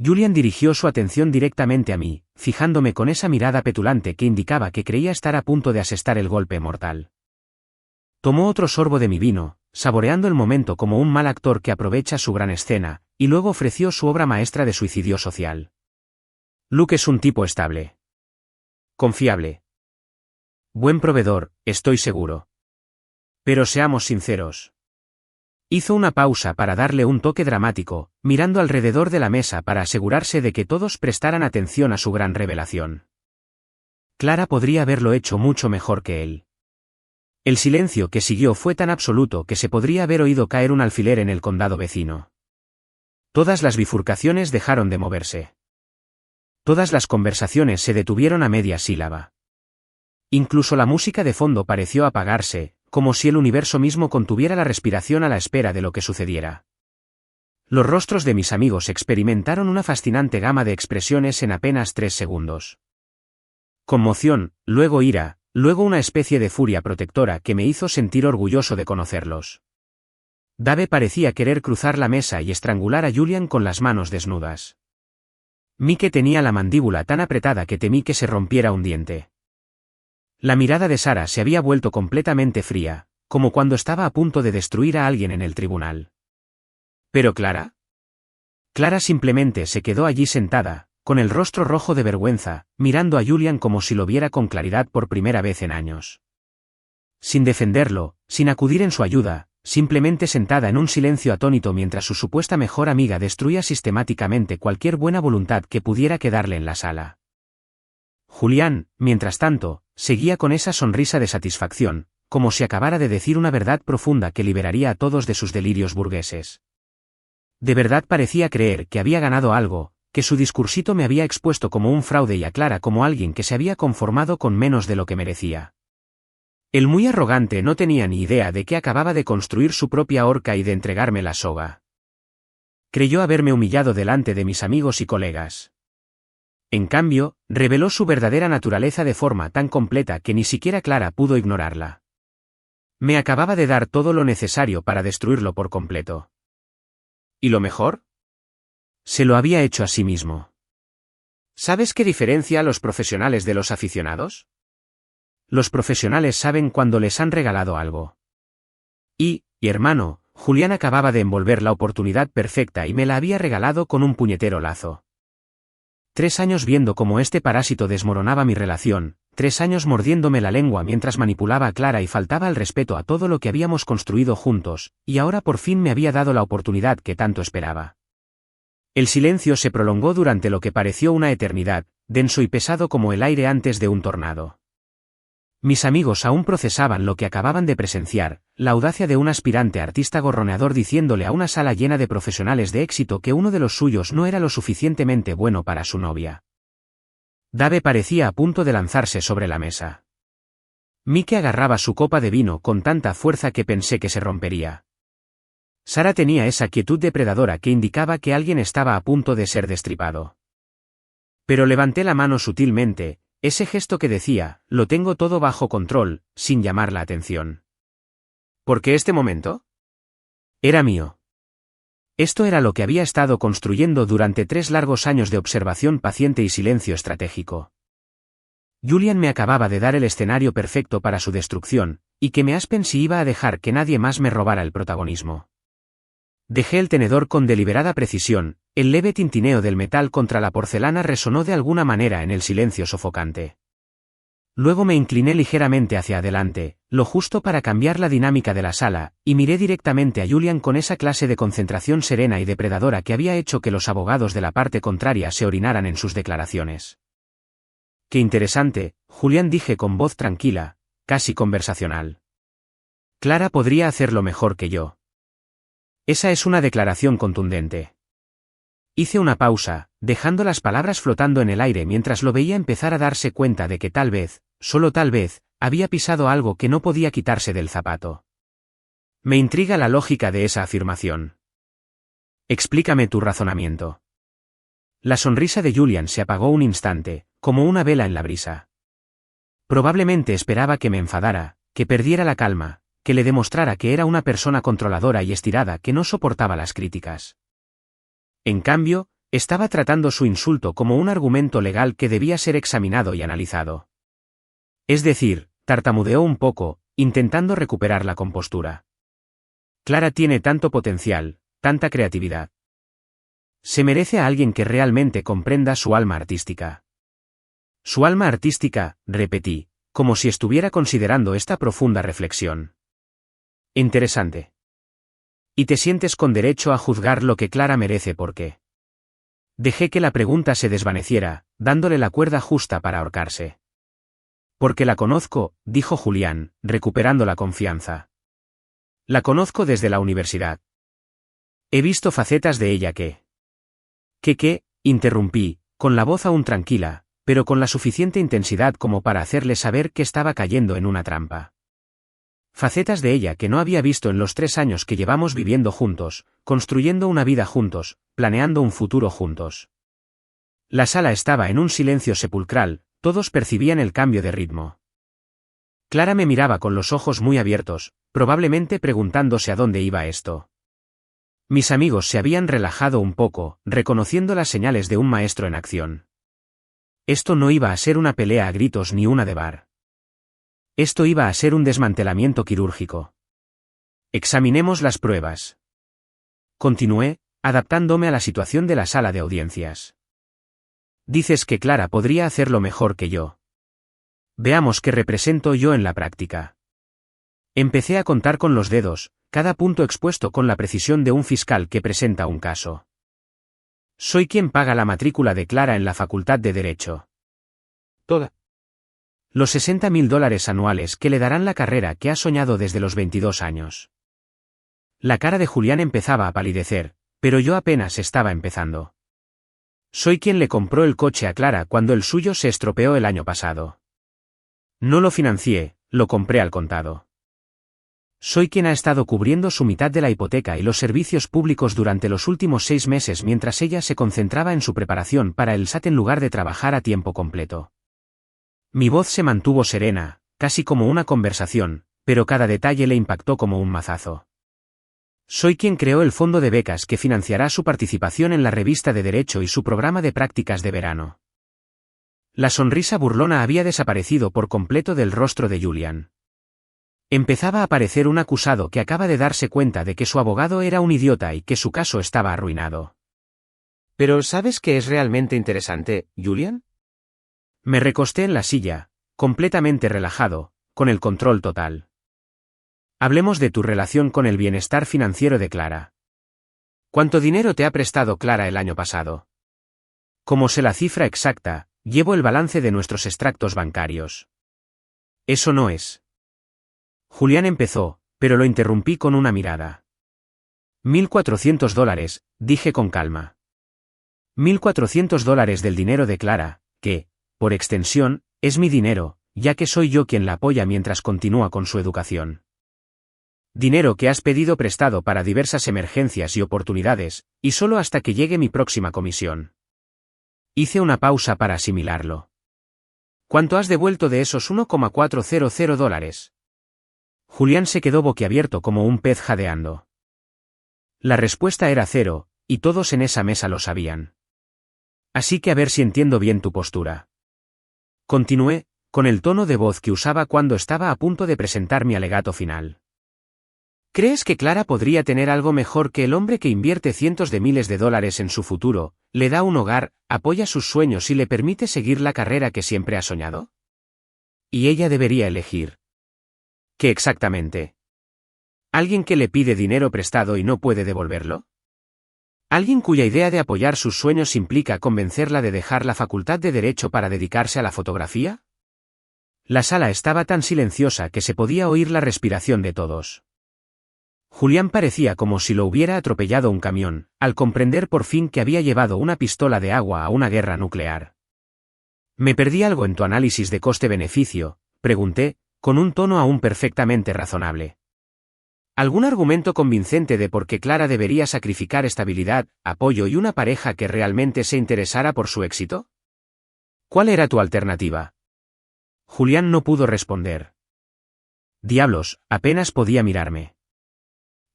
Speaker 1: Julian dirigió su atención directamente a mí, fijándome con esa mirada petulante que indicaba que creía estar a punto de asestar el golpe mortal. Tomó otro sorbo de mi vino, saboreando el momento como un mal actor que aprovecha su gran escena, y luego ofreció su obra maestra de suicidio social. Luke es un tipo estable. Confiable. Buen proveedor, estoy seguro. Pero seamos sinceros. Hizo una pausa para darle un toque dramático, mirando alrededor de la mesa para asegurarse de que todos prestaran atención a su gran revelación. Clara podría haberlo hecho mucho mejor que él. El silencio que siguió fue tan absoluto que se podría haber oído caer un alfiler en el condado vecino. Todas las bifurcaciones dejaron de moverse. Todas las conversaciones se detuvieron a media sílaba. Incluso la música de fondo pareció apagarse, como si el universo mismo contuviera la respiración a la espera de lo que sucediera. Los rostros de mis amigos experimentaron una fascinante gama de expresiones en apenas 3 segundos. Conmoción, luego ira, luego una especie de furia protectora que me hizo sentir orgulloso de conocerlos. Dave parecía querer cruzar la mesa y estrangular a Julian con las manos desnudas. Mike tenía la mandíbula tan apretada que temí que se rompiera un diente. La mirada de Sara se había vuelto completamente fría, como cuando estaba a punto de destruir a alguien en el tribunal. ¿Pero Clara? Clara simplemente se quedó allí sentada, con el rostro rojo de vergüenza, mirando a Julian como si lo viera con claridad por primera vez en años. Sin defenderlo, sin acudir en su ayuda, simplemente sentada en un silencio atónito mientras su supuesta mejor amiga destruía sistemáticamente cualquier buena voluntad que pudiera quedarle en la sala. Julián, mientras tanto, seguía con esa sonrisa de satisfacción, como si acabara de decir una verdad profunda que liberaría a todos de sus delirios burgueses. De verdad parecía creer que había ganado algo, que su discursito me había expuesto como un fraude y a Clara como alguien que se había conformado con menos de lo que merecía. El muy arrogante no tenía ni idea de que acababa de construir su propia horca y de entregarme la soga. Creyó haberme humillado delante de mis amigos y colegas. En cambio, reveló su verdadera naturaleza de forma tan completa que ni siquiera Clara pudo ignorarla. Me acababa de dar todo lo necesario para destruirlo por completo. ¿Y lo mejor? Se lo había hecho a sí mismo. ¿Sabes qué diferencia a los profesionales de los aficionados? Los profesionales saben cuando les han regalado algo. Y hermano, Julián acababa de envolver la oportunidad perfecta y me la había regalado con un puñetero lazo. 3 años viendo cómo este parásito desmoronaba mi relación, 3 años mordiéndome la lengua mientras manipulaba a Clara y faltaba al respeto a todo lo que habíamos construido juntos, y ahora por fin me había dado la oportunidad que tanto esperaba. El silencio se prolongó durante lo que pareció una eternidad, denso y pesado como el aire antes de un tornado. Mis amigos aún procesaban lo que acababan de presenciar, la audacia de un aspirante artista gorroneador diciéndole a una sala llena de profesionales de éxito que uno de los suyos no era lo suficientemente bueno para su novia. Dave parecía a punto de lanzarse sobre la mesa. Mike agarraba su copa de vino con tanta fuerza que pensé que se rompería. Sara tenía esa quietud depredadora que indicaba que alguien estaba a punto de ser destripado. Pero levanté la mano sutilmente, ese gesto que decía, lo tengo todo bajo control, sin llamar la atención. ¿Por qué este momento? Era mío. Esto era lo que había estado construyendo durante 3 largos años de observación paciente y silencio estratégico. Julian me acababa de dar el escenario perfecto para su destrucción, y que me aspen si iba a dejar que nadie más me robara el protagonismo. Dejé el tenedor con deliberada precisión, el leve tintineo del metal contra la porcelana resonó de alguna manera en el silencio sofocante. Luego me incliné ligeramente hacia adelante, lo justo para cambiar la dinámica de la sala, y miré directamente a Julian con esa clase de concentración serena y depredadora que había hecho que los abogados de la parte contraria se orinaran en sus declaraciones. Qué interesante, Julian, dije con voz tranquila, casi conversacional. Clara podría hacerlo mejor que yo. Esa es una declaración contundente. Hice una pausa, dejando las palabras flotando en el aire mientras lo veía empezar a darse cuenta de que tal vez, solo tal vez, había pisado algo que no podía quitarse del zapato. Me intriga la lógica de esa afirmación. Explícame tu razonamiento. La sonrisa de Julian se apagó un instante, como una vela en la brisa. Probablemente esperaba que me enfadara, que perdiera la calma, que le demostrara que era una persona controladora y estirada que no soportaba las críticas. En cambio, estaba tratando su insulto como un argumento legal que debía ser examinado y analizado. Es decir, tartamudeó un poco, intentando recuperar la compostura. Clara tiene tanto potencial, tanta creatividad. Se merece a alguien que realmente comprenda su alma artística. Su alma artística, repetí, como si estuviera considerando esta profunda reflexión. Interesante. Y te sientes con derecho a juzgar lo que Clara merece porque. Dejé que la pregunta se desvaneciera, dándole la cuerda justa para ahorcarse. Porque la conozco, dijo Julián, recuperando la confianza. La conozco desde la universidad. He visto facetas de ella que... ¿Qué? Interrumpí, con la voz aún tranquila, pero con la suficiente intensidad como para hacerle saber que estaba cayendo en una trampa. Facetas de ella que no había visto en los 3 años que llevamos viviendo juntos, construyendo una vida juntos, planeando un futuro juntos. La sala estaba en un silencio sepulcral, todos percibían el cambio de ritmo. Clara me miraba con los ojos muy abiertos, probablemente preguntándose a dónde iba esto. Mis amigos se habían relajado un poco, reconociendo las señales de un maestro en acción. Esto no iba a ser una pelea a gritos ni una de bar. Esto iba a ser un desmantelamiento quirúrgico. Examinemos las pruebas. Continué, adaptándome a la situación de la sala de audiencias. Dices que Clara podría hacerlo mejor que yo. Veamos qué represento yo en la práctica. Empecé a contar con los dedos, cada punto expuesto con la precisión de un fiscal que presenta un caso. Soy quien paga la matrícula de Clara en la Facultad de Derecho. Toda. Los $60.000 anuales que le darán la carrera que ha soñado desde los 22 años. La cara de Julián empezaba a palidecer, pero yo apenas estaba empezando. Soy quien le compró el coche a Clara cuando el suyo se estropeó el año pasado. No lo financié, lo compré al contado. Soy quien ha estado cubriendo su mitad de la hipoteca y los servicios públicos durante los últimos 6 meses mientras ella se concentraba en su preparación para el SAT en lugar de trabajar a tiempo completo. Mi voz se mantuvo serena, casi como una conversación, pero cada detalle le impactó como un mazazo. Soy quien creó el fondo de becas que financiará su participación en la revista de Derecho y su programa de prácticas de verano. La sonrisa burlona había desaparecido por completo del rostro de Julian. Empezaba a parecer un acusado que acaba de darse cuenta de que su abogado era un idiota y que su caso estaba arruinado. ¿Pero sabes qué es realmente interesante, Julian? Me recosté en la silla, completamente relajado, con el control total. Hablemos de tu relación con el bienestar financiero de Clara. ¿Cuánto dinero te ha prestado Clara el año pasado? Como sé la cifra exacta, llevo el balance de nuestros extractos bancarios. Eso no es. Julián empezó, pero lo interrumpí con una mirada. $1.400, dije con calma. $1.400 del dinero de Clara, que, por extensión, es mi dinero, ya que soy yo quien la apoya mientras continúa con su educación. Dinero que has pedido prestado para diversas emergencias y oportunidades, y solo hasta que llegue mi próxima comisión. Hice una pausa para asimilarlo. ¿Cuánto has devuelto de esos $1,400? Julián se quedó boquiabierto como un pez jadeando. La respuesta era 0, y todos en esa mesa lo sabían. Así que a ver si entiendo bien tu postura. Continué, con el tono de voz que usaba cuando estaba a punto de presentar mi alegato final. ¿Crees que Clara podría tener algo mejor que el hombre que invierte cientos de miles de dólares en su futuro, le da un hogar, apoya sus sueños y le permite seguir la carrera que siempre ha soñado? Y ella debería elegir. ¿Qué exactamente? ¿Alguien que le pide dinero prestado y no puede devolverlo? ¿Alguien cuya idea de apoyar sus sueños implica convencerla de dejar la facultad de Derecho para dedicarse a la fotografía? La sala estaba tan silenciosa que se podía oír la respiración de todos. Julián parecía como si lo hubiera atropellado un camión, al comprender por fin que había llevado una pistola de agua a una guerra nuclear. ¿Me perdí algo en tu análisis de coste-beneficio?, pregunté, con un tono aún perfectamente razonable. ¿Algún argumento convincente de por qué Clara debería sacrificar estabilidad, apoyo y una pareja que realmente se interesara por su éxito? ¿Cuál era tu alternativa? Julián no pudo responder. Diablos, apenas podía mirarme.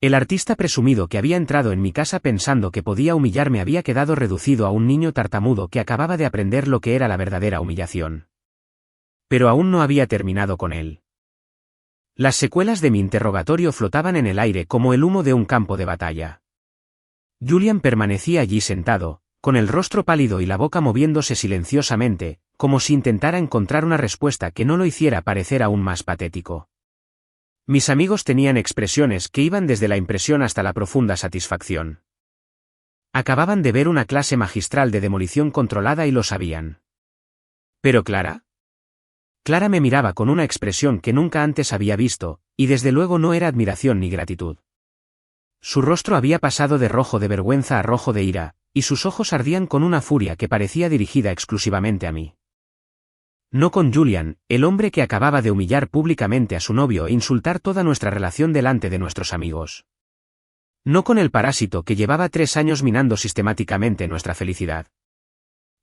Speaker 1: El artista presumido que había entrado en mi casa pensando que podía humillarme había quedado reducido a un niño tartamudo que acababa de aprender lo que era la verdadera humillación. Pero aún no había terminado con él. Las secuelas de mi interrogatorio flotaban en el aire como el humo de un campo de batalla. Julian permanecía allí sentado, con el rostro pálido y la boca moviéndose silenciosamente, como si intentara encontrar una respuesta que no lo hiciera parecer aún más patético. Mis amigos tenían expresiones que iban desde la impresión hasta la profunda satisfacción. Acababan de ver una clase magistral de demolición controlada y lo sabían. ¿Pero Clara? Clara me miraba con una expresión que nunca antes había visto, y desde luego no era admiración ni gratitud. Su rostro había pasado de rojo de vergüenza a rojo de ira, y sus ojos ardían con una furia que parecía dirigida exclusivamente a mí. No con Julian, el hombre que acababa de humillar públicamente a su novio e insultar toda nuestra relación delante de nuestros amigos. No con el parásito que llevaba 3 años minando sistemáticamente nuestra felicidad.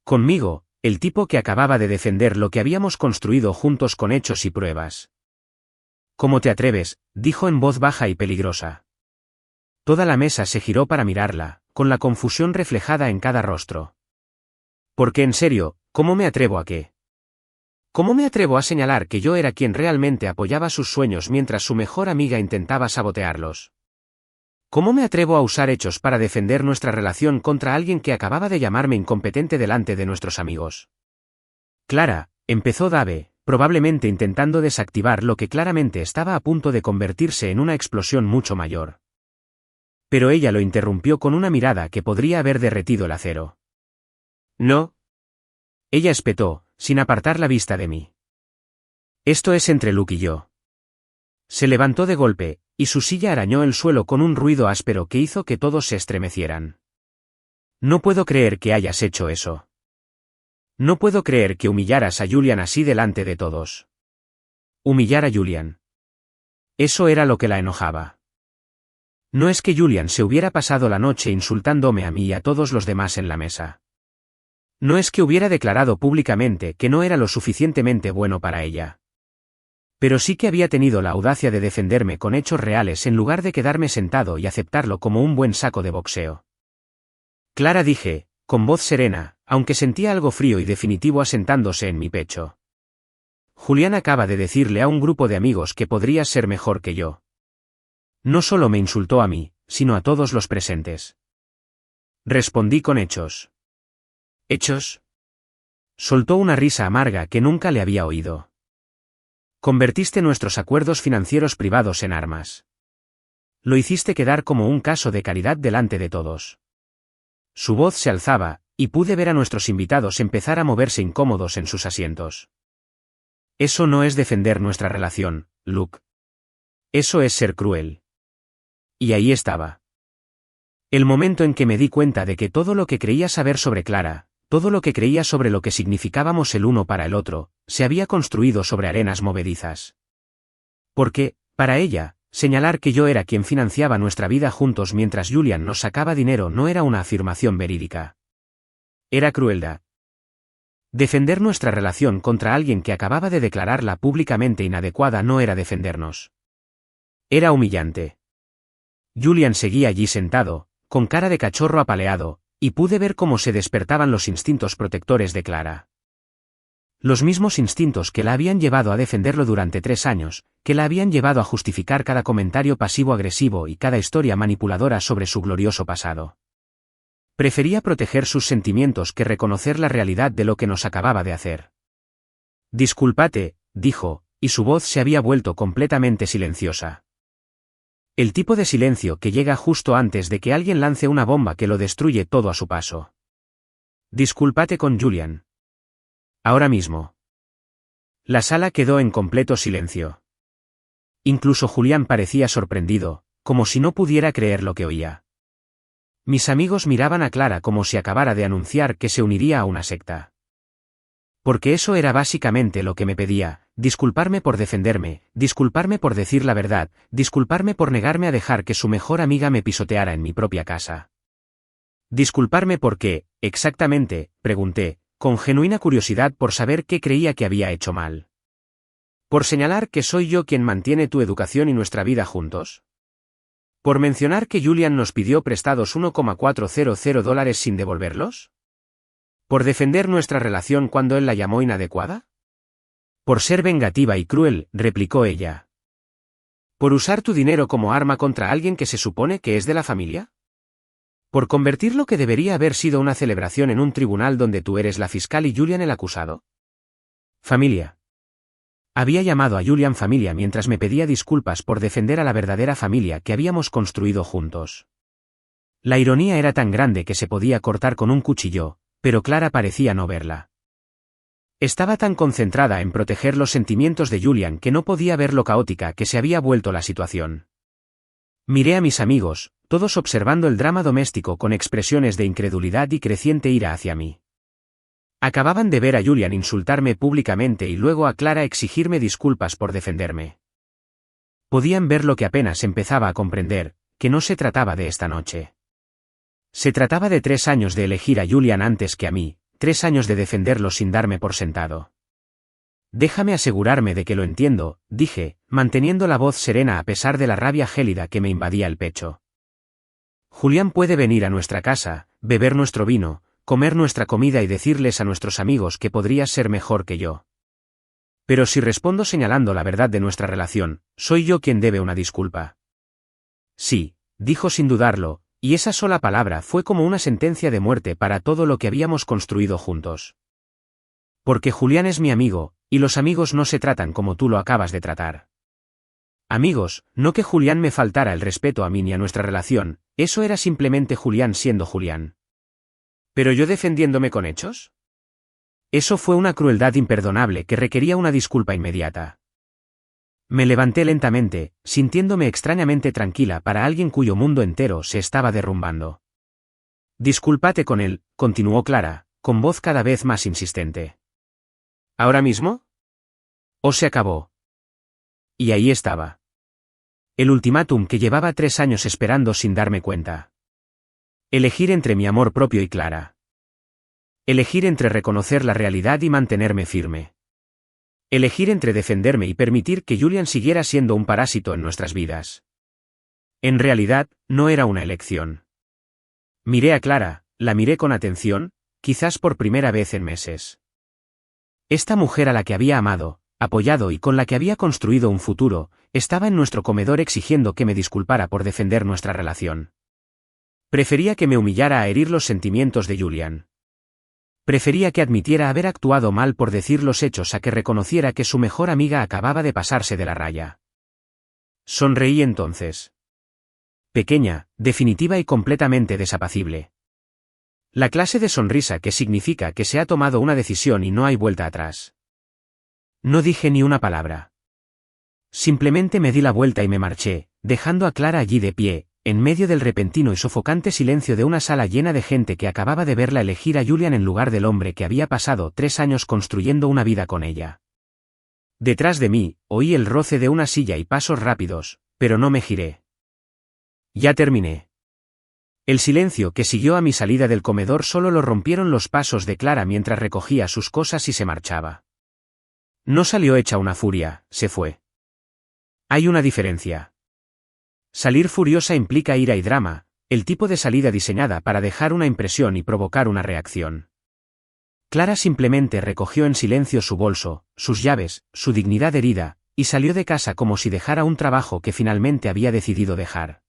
Speaker 1: Conmigo, el tipo que acababa de defender lo que habíamos construido juntos con hechos y pruebas. ¿Cómo te atreves?, dijo en voz baja y peligrosa. Toda la mesa se giró para mirarla, con la confusión reflejada en cada rostro. Porque en serio, ¿cómo me atrevo a qué? ¿Cómo me atrevo a señalar que yo era quien realmente apoyaba sus sueños mientras su mejor amiga intentaba sabotearlos? ¿Cómo me atrevo a usar hechos para defender nuestra relación contra alguien que acababa de llamarme incompetente delante de nuestros amigos? Clara, empezó Dave, probablemente intentando desactivar lo que claramente estaba a punto de convertirse en una explosión mucho mayor. Pero ella lo interrumpió con una mirada que podría haber derretido el acero. No. Ella espetó, sin apartar la vista de mí. Esto es entre Luke y yo. Se levantó de golpe, y su silla arañó el suelo con un ruido áspero que hizo que todos se estremecieran. No puedo creer que hayas hecho eso. No puedo creer que humillaras a Julian así delante de todos. Humillar a Julian. Eso era lo que la enojaba. No es que Julian se hubiera pasado la noche insultándome a mí y a todos los demás en la mesa. No es que hubiera declarado públicamente que no era lo suficientemente bueno para ella. Pero sí que había tenido la audacia de defenderme con hechos reales en lugar de quedarme sentado y aceptarlo como un buen saco de boxeo. Clara, dije, con voz serena, aunque sentía algo frío y definitivo asentándose en mi pecho. Julián acaba de decirle a un grupo de amigos que podrías ser mejor que yo. No solo me insultó a mí, sino a todos los presentes. Respondí con hechos. ¿Hechos? Soltó una risa amarga que nunca le había oído. Convertiste nuestros acuerdos financieros privados en armas. Lo hiciste quedar como un caso de caridad delante de todos. Su voz se alzaba, y pude ver a nuestros invitados empezar a moverse incómodos en sus asientos. Eso no es defender nuestra relación, Luke. Eso es ser cruel. Y ahí estaba. El momento en que me di cuenta de que todo lo que creía saber sobre Clara, todo lo que creía sobre lo que significábamos el uno para el otro, se había construido sobre arenas movedizas. Porque, para ella, señalar que yo era quien financiaba nuestra vida juntos mientras Julian nos sacaba dinero no era una afirmación verídica. Era crueldad. Defender nuestra relación contra alguien que acababa de declararla públicamente inadecuada no era defendernos. Era humillante. Julian seguía allí sentado, con cara de cachorro apaleado, y pude ver cómo se despertaban los instintos protectores de Clara. Los mismos instintos que la habían llevado a defenderlo durante 3 años, que la habían llevado a justificar cada comentario pasivo-agresivo y cada historia manipuladora sobre su glorioso pasado. Prefería proteger sus sentimientos que reconocer la realidad de lo que nos acababa de hacer. Discúlpate, dijo, y su voz se había vuelto completamente silenciosa. El tipo de silencio que llega justo antes de que alguien lance una bomba que lo destruye todo a su paso. Discúlpate con Julian. Ahora mismo. La sala quedó en completo silencio. Incluso Julián parecía sorprendido, como si no pudiera creer lo que oía. Mis amigos miraban a Clara como si acabara de anunciar que se uniría a una secta. Porque eso era básicamente lo que me pedía: disculparme por defenderme, disculparme por decir la verdad, disculparme por negarme a dejar que su mejor amiga me pisoteara en mi propia casa. Disculparme por qué, exactamente, pregunté, con genuina curiosidad por saber qué creía que había hecho mal. ¿Por señalar que soy yo quien mantiene tu educación y nuestra vida juntos? ¿Por mencionar que Julian nos pidió prestados $1,400 sin devolverlos? ¿Por defender nuestra relación cuando él la llamó inadecuada? Por ser vengativa y cruel, replicó ella. ¿Por usar tu dinero como arma contra alguien que se supone que es de la familia? ¿Por convertir lo que debería haber sido una celebración en un tribunal donde tú eres la fiscal y Julian el acusado? Familia. Había llamado a Julian familia mientras me pedía disculpas por defender a la verdadera familia que habíamos construido juntos. La ironía era tan grande que se podía cortar con un cuchillo, pero Clara parecía no verla. Estaba tan concentrada en proteger los sentimientos de Julian que no podía ver lo caótica que se había vuelto la situación. Miré a mis amigos, todos observando el drama doméstico con expresiones de incredulidad y creciente ira hacia mí. Acababan de ver a Julian insultarme públicamente y luego a Clara exigirme disculpas por defenderme. Podían ver lo que apenas empezaba a comprender, que no se trataba de esta noche. Se trataba de 3 años de elegir a Julian antes que a mí, 3 años de defenderlo sin darme por sentado. Déjame asegurarme de que lo entiendo, dije, manteniendo la voz serena a pesar de la rabia gélida que me invadía el pecho. Julian puede venir a nuestra casa, beber nuestro vino, comer nuestra comida y decirles a nuestros amigos que podrías ser mejor que yo. Pero si respondo señalando la verdad de nuestra relación, soy yo quien debe una disculpa. Sí, dijo sin dudarlo, y esa sola palabra fue como una sentencia de muerte para todo lo que habíamos construido juntos. Porque Julian es mi amigo, y los amigos no se tratan como tú lo acabas de tratar. Amigos, no que Julian me faltara el respeto a mí ni a nuestra relación, eso era simplemente Julian siendo Julian. ¿Pero yo defendiéndome con hechos? Eso fue una crueldad imperdonable que requería una disculpa inmediata. Me levanté lentamente, sintiéndome extrañamente tranquila para alguien cuyo mundo entero se estaba derrumbando. Discúlpate con él, continuó Clara, con voz cada vez más insistente. ¿Ahora mismo? ¿O se acabó? Y ahí estaba. El ultimátum que llevaba 3 años esperando sin darme cuenta. Elegir entre mi amor propio y Clara. Elegir entre reconocer la realidad y mantenerme firme. Elegir entre defenderme y permitir que Julian siguiera siendo un parásito en nuestras vidas. En realidad, no era una elección. Miré a Clara, la miré con atención, quizás por primera vez en meses. Esta mujer a la que había amado, apoyado y con la que había construido un futuro, estaba en nuestro comedor exigiendo que me disculpara por defender nuestra relación. Prefería que me humillara a herir los sentimientos de Julian. Prefería que admitiera haber actuado mal por decir los hechos a que reconociera que su mejor amiga acababa de pasarse de la raya. Sonreí entonces. Pequeña, definitiva y completamente desapacible. La clase de sonrisa que significa que se ha tomado una decisión y no hay vuelta atrás. No dije ni una palabra. Simplemente me di la vuelta y me marché, dejando a Clara allí de pie, en medio del repentino y sofocante silencio de una sala llena de gente que acababa de verla elegir a Julian en lugar del hombre que había pasado 3 años construyendo una vida con ella. Detrás de mí, oí el roce de una silla y pasos rápidos, pero no me giré. Ya terminé. El silencio que siguió a mi salida del comedor solo lo rompieron los pasos de Clara mientras recogía sus cosas y se marchaba. No salió hecha una furia, se fue. Hay una diferencia. Salir furiosa implica ira y drama, el tipo de salida diseñada para dejar una impresión y provocar una reacción. Clara simplemente recogió en silencio su bolso, sus llaves, su dignidad herida, y salió de casa como si dejara un trabajo que finalmente había decidido dejar.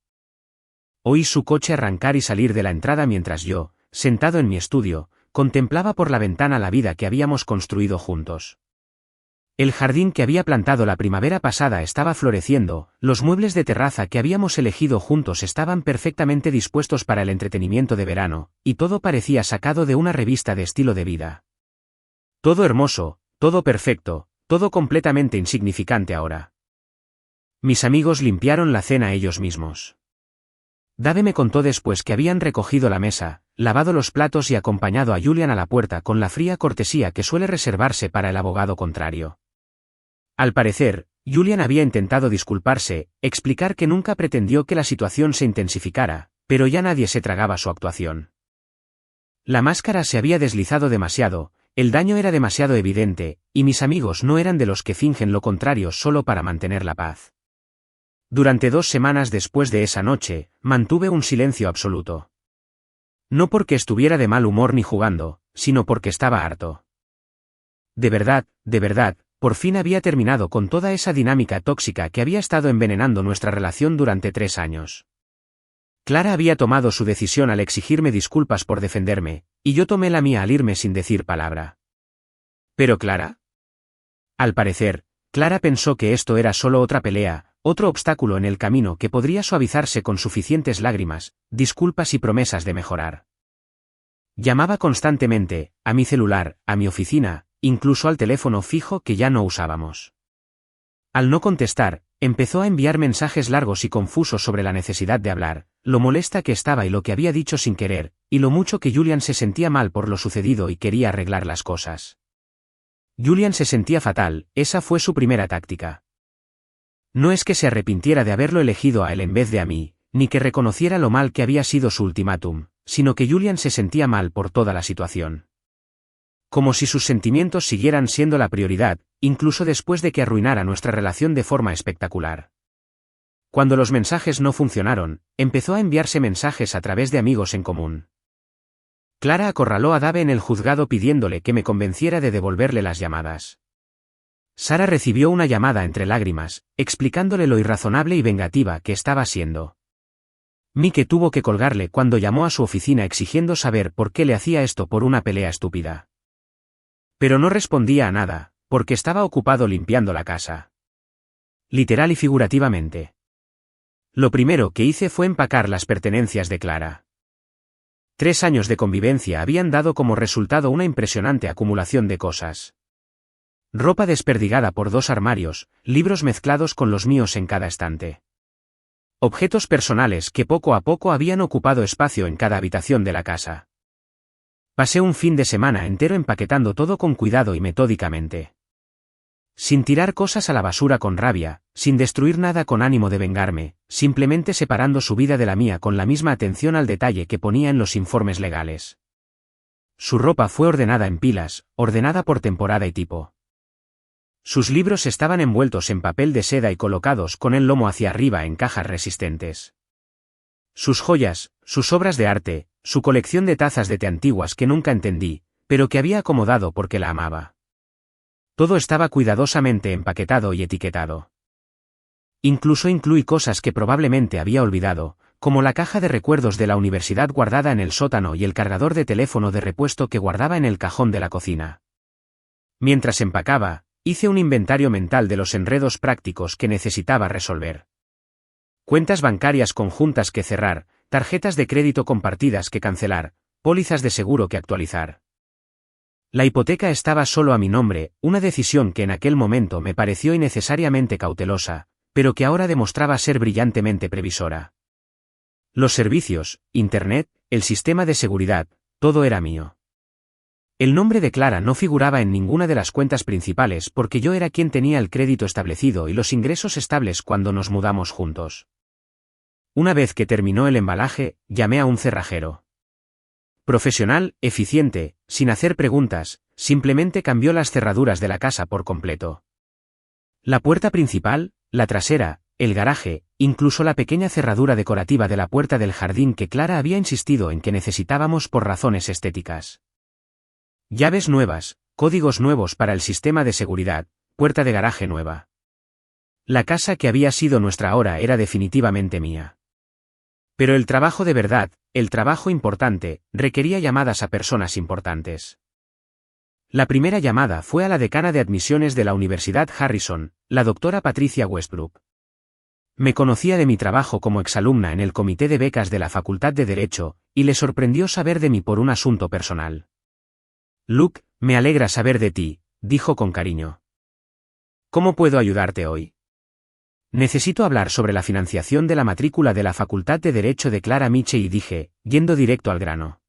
Speaker 1: Oí su coche arrancar y salir de la entrada mientras yo, sentado en mi estudio, contemplaba por la ventana la vida que habíamos construido juntos. El jardín que había plantado la primavera pasada estaba floreciendo, los muebles de terraza que habíamos elegido juntos estaban perfectamente dispuestos para el entretenimiento de verano, y todo parecía sacado de una revista de estilo de vida. Todo hermoso, todo perfecto, todo completamente insignificante ahora. Mis amigos limpiaron la cena ellos mismos. Dave me contó después que habían recogido la mesa, lavado los platos y acompañado a Julian a la puerta con la fría cortesía que suele reservarse para el abogado contrario. Al parecer, Julian había intentado disculparse, explicar que nunca pretendió que la situación se intensificara, pero ya nadie se tragaba su actuación. La máscara se había deslizado demasiado, el daño era demasiado evidente, y mis amigos no eran de los que fingen lo contrario solo para mantener la paz. Durante 2 semanas después de esa noche, mantuve un silencio absoluto. No porque estuviera de mal humor ni jugando, sino porque estaba harto. De verdad, por fin había terminado con toda esa dinámica tóxica que había estado envenenando nuestra relación durante 3 años. Clara había tomado su decisión al exigirme disculpas por defenderme, y yo tomé la mía al irme sin decir palabra. ¿Pero Clara? Al parecer, Clara pensó que esto era solo otra pelea, otro obstáculo en el camino que podría suavizarse con suficientes lágrimas, disculpas y promesas de mejorar. Llamaba constantemente, a mi celular, a mi oficina, incluso al teléfono fijo que ya no usábamos. Al no contestar, empezó a enviar mensajes largos y confusos sobre la necesidad de hablar, lo molesta que estaba y lo que había dicho sin querer, y lo mucho que Julian se sentía mal por lo sucedido y quería arreglar las cosas. Julian se sentía fatal, esa fue su primera táctica. No es que se arrepintiera de haberlo elegido a él en vez de a mí, ni que reconociera lo mal que había sido su ultimátum, sino que Julian se sentía mal por toda la situación. Como si sus sentimientos siguieran siendo la prioridad, incluso después de que arruinara nuestra relación de forma espectacular. Cuando los mensajes no funcionaron, empezó a enviarse mensajes a través de amigos en común. Clara acorraló a Dave en el juzgado pidiéndole que me convenciera de devolverle las llamadas. Sara recibió una llamada entre lágrimas, explicándole lo irrazonable y vengativa que estaba siendo. Mike tuvo que colgarle cuando llamó a su oficina exigiendo saber por qué le hacía esto por una pelea estúpida. Pero no respondía a nada, porque estaba ocupado limpiando la casa. Literal y figurativamente. Lo primero que hice fue empacar las pertenencias de Clara. 3 años de convivencia habían dado como resultado una impresionante acumulación de cosas. Ropa desperdigada por 2 armarios, libros mezclados con los míos en cada estante. Objetos personales que poco a poco habían ocupado espacio en cada habitación de la casa. Pasé un fin de semana entero empaquetando todo con cuidado y metódicamente. Sin tirar cosas a la basura con rabia, sin destruir nada con ánimo de vengarme, simplemente separando su vida de la mía con la misma atención al detalle que ponía en los informes legales. Su ropa fue ordenada en pilas, ordenada por temporada y tipo. Sus libros estaban envueltos en papel de seda y colocados con el lomo hacia arriba en cajas resistentes. Sus joyas, sus obras de arte, su colección de tazas de té antiguas que nunca entendí, pero que había acomodado porque la amaba. Todo estaba cuidadosamente empaquetado y etiquetado. Incluso incluí cosas que probablemente había olvidado, como la caja de recuerdos de la universidad guardada en el sótano y el cargador de teléfono de repuesto que guardaba en el cajón de la cocina. Mientras empacaba, hice un inventario mental de los enredos prácticos que necesitaba resolver. Cuentas bancarias conjuntas que cerrar, tarjetas de crédito compartidas que cancelar, pólizas de seguro que actualizar. La hipoteca estaba solo a mi nombre, una decisión que en aquel momento me pareció innecesariamente cautelosa, pero que ahora demostraba ser brillantemente previsora. Los servicios, internet, el sistema de seguridad, todo era mío. El nombre de Clara no figuraba en ninguna de las cuentas principales porque yo era quien tenía el crédito establecido y los ingresos estables cuando nos mudamos juntos. Una vez que terminó el embalaje, llamé a un cerrajero. Profesional, eficiente, sin hacer preguntas, simplemente cambió las cerraduras de la casa por completo. La puerta principal, la trasera, el garaje, incluso la pequeña cerradura decorativa de la puerta del jardín que Clara había insistido en que necesitábamos por razones estéticas. Llaves nuevas, códigos nuevos para el sistema de seguridad, puerta de garaje nueva. La casa que había sido nuestra ahora era definitivamente mía. Pero el trabajo de verdad, el trabajo importante, requería llamadas a personas importantes. La primera llamada fue a la decana de admisiones de la Universidad Harrison, la doctora Patricia Westbrook. Me conocía de mi trabajo como exalumna en el comité de becas de la Facultad de Derecho, y le sorprendió saber de mí por un asunto personal. Luke, me alegra saber de ti, dijo con cariño. ¿Cómo puedo ayudarte hoy? Necesito hablar sobre la financiación de la matrícula de la Facultad de Derecho de Clara Michel y dije, yendo directo al grano.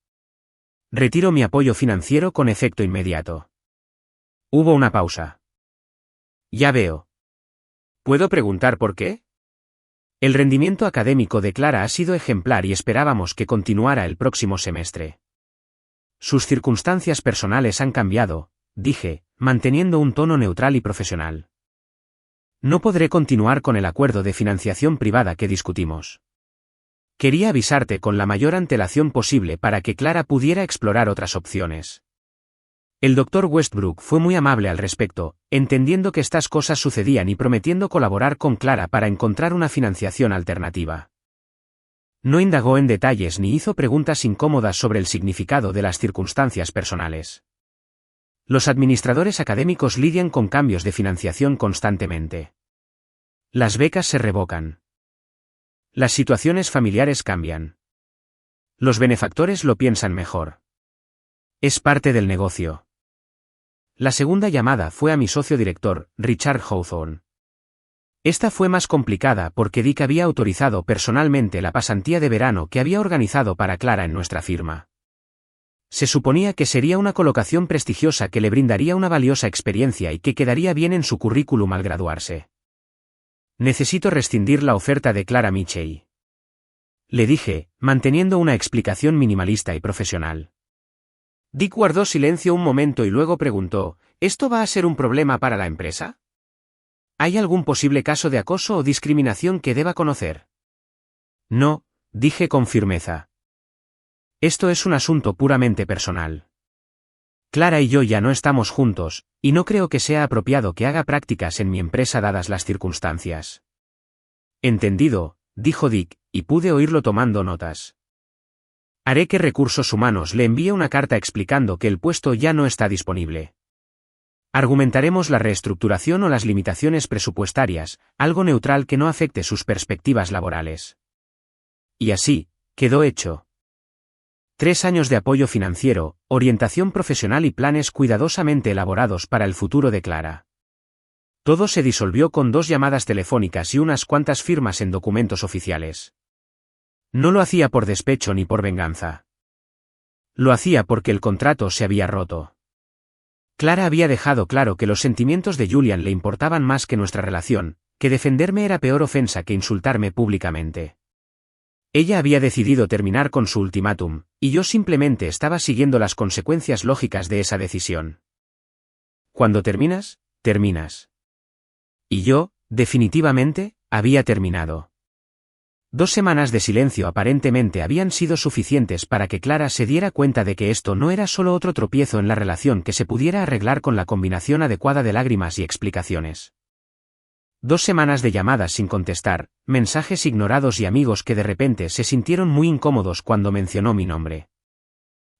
Speaker 1: Retiro mi apoyo financiero con efecto inmediato. Hubo una pausa. Ya veo. ¿Puedo preguntar por qué? El rendimiento académico de Clara ha sido ejemplar y esperábamos que continuara el próximo semestre. Sus circunstancias personales han cambiado, dije, manteniendo un tono neutral y profesional. No podré continuar con el acuerdo de financiación privada que discutimos. Quería avisarte con la mayor antelación posible para que Clara pudiera explorar otras opciones. El Dr. Westbrook fue muy amable al respecto, entendiendo que estas cosas sucedían y prometiendo colaborar con Clara para encontrar una financiación alternativa. No indagó en detalles ni hizo preguntas incómodas sobre el significado de las circunstancias personales. Los administradores académicos lidian con cambios de financiación constantemente. Las becas se revocan. Las situaciones familiares cambian. Los benefactores lo piensan mejor. Es parte del negocio. La segunda llamada fue a mi socio director, Richard Hawthorne. Esta fue más complicada porque Dick había autorizado personalmente la pasantía de verano que había organizado para Clara en nuestra firma. Se suponía que sería una colocación prestigiosa que le brindaría una valiosa experiencia y que quedaría bien en su currículum al graduarse. Necesito rescindir la oferta de Clara Michel. Le dije, manteniendo una explicación minimalista y profesional. Dick guardó silencio un momento y luego preguntó, ¿esto va a ser un problema para la empresa? ¿Hay algún posible caso de acoso o discriminación que deba conocer? No, dije con firmeza. Esto es un asunto puramente personal. Clara y yo ya no estamos juntos, y no creo que sea apropiado que haga prácticas en mi empresa dadas las circunstancias. Entendido, dijo Dick, y pude oírlo tomando notas. Haré que Recursos Humanos le envíe una carta explicando que el puesto ya no está disponible. Argumentaremos la reestructuración o las limitaciones presupuestarias, algo neutral que no afecte sus perspectivas laborales. Y así, quedó hecho. 3 años de apoyo financiero, orientación profesional y planes cuidadosamente elaborados para el futuro de Clara. Todo se disolvió con 2 llamadas telefónicas y unas cuantas firmas en documentos oficiales. No lo hacía por despecho ni por venganza. Lo hacía porque el contrato se había roto. Clara había dejado claro que los sentimientos de Julian le importaban más que nuestra relación, que defenderme era peor ofensa que insultarme públicamente. Ella había decidido terminar con su ultimátum, y yo simplemente estaba siguiendo las consecuencias lógicas de esa decisión. Cuando terminas, terminas. Y yo, definitivamente, había terminado. 2 semanas de silencio aparentemente habían sido suficientes para que Clara se diera cuenta de que esto no era solo otro tropiezo en la relación que se pudiera arreglar con la combinación adecuada de lágrimas y explicaciones. 2 semanas de llamadas sin contestar, mensajes ignorados y amigos que de repente se sintieron muy incómodos cuando mencionó mi nombre.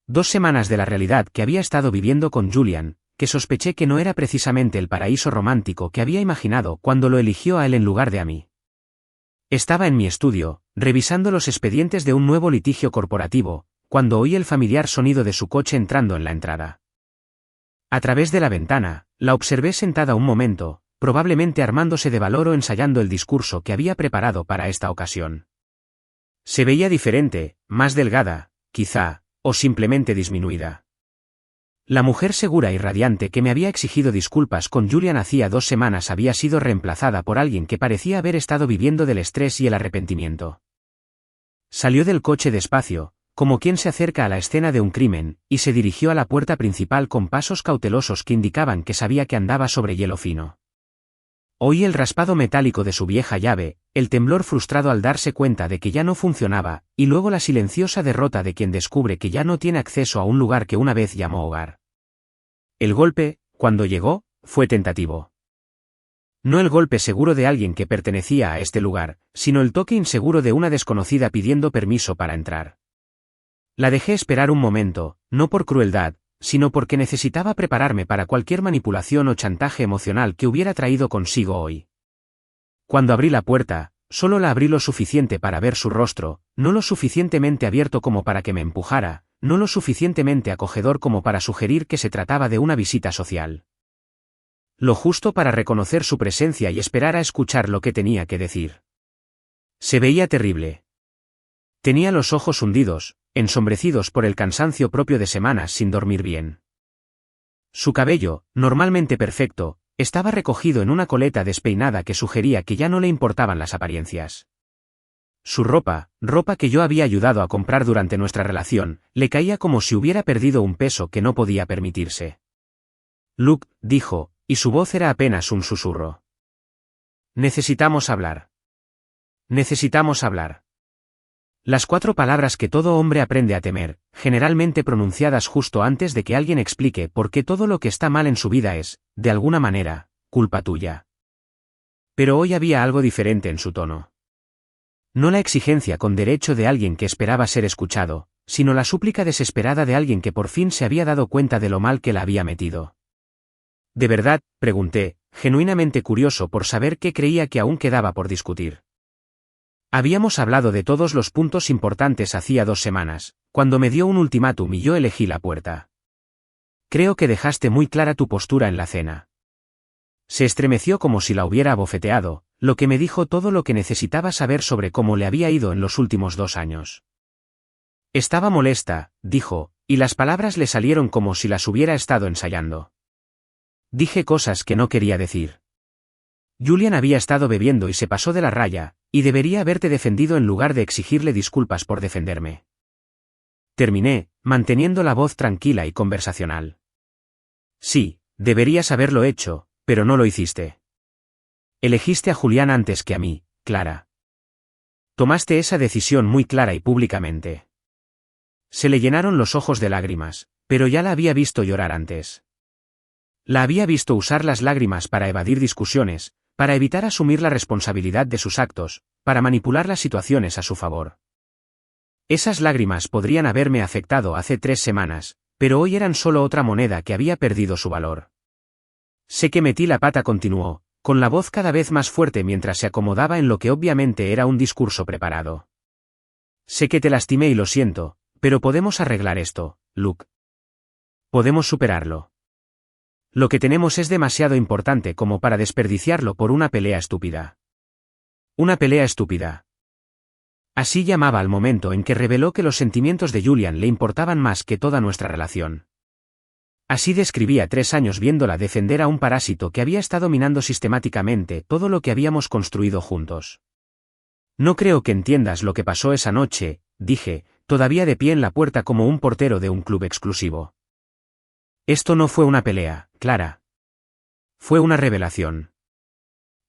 Speaker 1: 2 semanas de la realidad que había estado viviendo con Julian, que sospeché que no era precisamente el paraíso romántico que había imaginado cuando lo eligió a él en lugar de a mí. Estaba en mi estudio, revisando los expedientes de un nuevo litigio corporativo, cuando oí el familiar sonido de su coche entrando en la entrada. A través de la ventana, la observé sentada un momento, probablemente armándose de valor o ensayando el discurso que había preparado para esta ocasión. Se veía diferente, más delgada, quizá, o simplemente disminuida. La mujer segura y radiante que me había exigido disculpas con Julian hacía 2 semanas había sido reemplazada por alguien que parecía haber estado viviendo del estrés y el arrepentimiento. Salió del coche despacio, como quien se acerca a la escena de un crimen, y se dirigió a la puerta principal con pasos cautelosos que indicaban que sabía que andaba sobre hielo fino. Oí el raspado metálico de su vieja llave, el temblor frustrado al darse cuenta de que ya no funcionaba, y luego la silenciosa derrota de quien descubre que ya no tiene acceso a un lugar que una vez llamó hogar. El golpe, cuando llegó, fue tentativo. No el golpe seguro de alguien que pertenecía a este lugar, sino el toque inseguro de una desconocida pidiendo permiso para entrar. La dejé esperar un momento, no por crueldad, sino porque necesitaba prepararme para cualquier manipulación o chantaje emocional que hubiera traído consigo hoy. Cuando abrí la puerta, solo la abrí lo suficiente para ver su rostro, no lo suficientemente abierto como para que me empujara, no lo suficientemente acogedor como para sugerir que se trataba de una visita social. Lo justo para reconocer su presencia y esperar a escuchar lo que tenía que decir. Se veía terrible. Tenía los ojos hundidos, ensombrecidos por el cansancio propio de semanas sin dormir bien. Su cabello, normalmente perfecto, estaba recogido en una coleta despeinada que sugería que ya no le importaban las apariencias. Su ropa que yo había ayudado a comprar durante nuestra relación, le caía como si hubiera perdido un peso que no podía permitirse. Luke, dijo, y su voz era apenas un susurro. Necesitamos hablar. Necesitamos hablar. Las 4 palabras que todo hombre aprende a temer, generalmente pronunciadas justo antes de que alguien explique por qué todo lo que está mal en su vida es, de alguna manera, culpa tuya. Pero hoy había algo diferente en su tono. No la exigencia con derecho de alguien que esperaba ser escuchado, sino la súplica desesperada de alguien que por fin se había dado cuenta de lo mal que la había metido. ¿De verdad?, pregunté, genuinamente curioso por saber qué creía que aún quedaba por discutir. Habíamos hablado de todos los puntos importantes hacía 2 semanas, cuando me dio un ultimátum y yo elegí la puerta. Creo que dejaste muy clara tu postura en la cena. Se estremeció como si la hubiera abofeteado, lo que me dijo todo lo que necesitaba saber sobre cómo le había ido en los últimos 2 años. Estaba molesta, dijo, y las palabras le salieron como si las hubiera estado ensayando. Dije cosas que no quería decir. Julian había estado bebiendo y se pasó de la raya, y debería haberte defendido en lugar de exigirle disculpas por defenderme. Terminé, manteniendo la voz tranquila y conversacional. Sí, deberías haberlo hecho, pero no lo hiciste. Elegiste a Julian antes que a mí, Clara. Tomaste esa decisión muy clara y públicamente. Se le llenaron los ojos de lágrimas, pero ya la había visto llorar antes. La había visto usar las lágrimas para evadir discusiones, para evitar asumir la responsabilidad de sus actos, para manipular las situaciones a su favor. Esas lágrimas podrían haberme afectado hace 3 semanas, pero hoy eran solo otra moneda que había perdido su valor. Sé que metí la pata, continuó, con la voz cada vez más fuerte mientras se acomodaba en lo que obviamente era un discurso preparado. Sé que te lastimé y lo siento, pero podemos arreglar esto, Luke. Podemos superarlo. Lo que tenemos es demasiado importante como para desperdiciarlo por una pelea estúpida. Una pelea estúpida. Así llamaba al momento en que reveló que los sentimientos de Julian le importaban más que toda nuestra relación. Así describía 3 años viéndola defender a un parásito que había estado minando sistemáticamente todo lo que habíamos construido juntos. No creo que entiendas lo que pasó esa noche, dije, todavía de pie en la puerta como un portero de un club exclusivo. Esto no fue una pelea, Clara. Fue una revelación.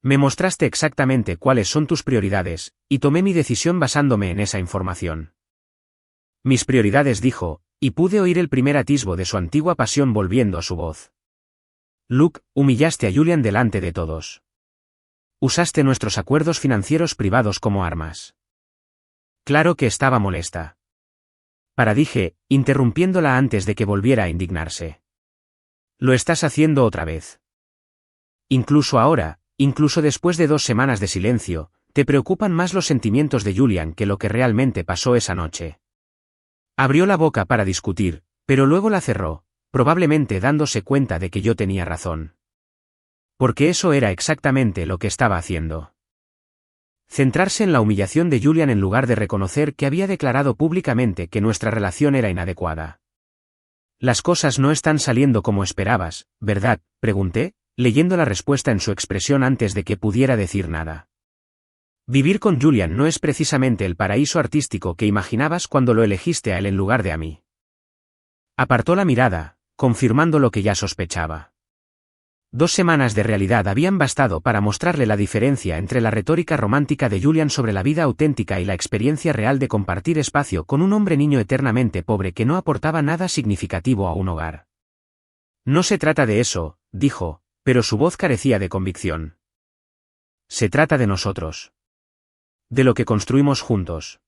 Speaker 1: Me mostraste exactamente cuáles son tus prioridades, y tomé mi decisión basándome en esa información. Mis prioridades, dijo, y pude oír el primer atisbo de su antigua pasión volviendo a su voz. Luke, humillaste a Julian delante de todos. Usaste nuestros acuerdos financieros privados como armas. Claro que estaba molesta. Dije, interrumpiéndola antes de que volviera a indignarse. Lo estás haciendo otra vez. Incluso ahora, incluso después de 2 semanas de silencio, te preocupan más los sentimientos de Julian que lo que realmente pasó esa noche. Abrió la boca para discutir, pero luego la cerró, probablemente dándose cuenta de que yo tenía razón. Porque eso era exactamente lo que estaba haciendo. Centrarse en la humillación de Julian en lugar de reconocer que había declarado públicamente que nuestra relación era inadecuada. Las cosas no están saliendo como esperabas, ¿verdad?, pregunté, leyendo la respuesta en su expresión antes de que pudiera decir nada. Vivir con Julian no es precisamente el paraíso artístico que imaginabas cuando lo elegiste a él en lugar de a mí. Apartó la mirada, confirmando lo que ya sospechaba. 2 semanas de realidad habían bastado para mostrarle la diferencia entre la retórica romántica de Julian sobre la vida auténtica y la experiencia real de compartir espacio con un hombre niño eternamente pobre que no aportaba nada significativo a un hogar. No se trata de eso, dijo, pero su voz carecía de convicción. Se trata de nosotros. De lo que construimos juntos.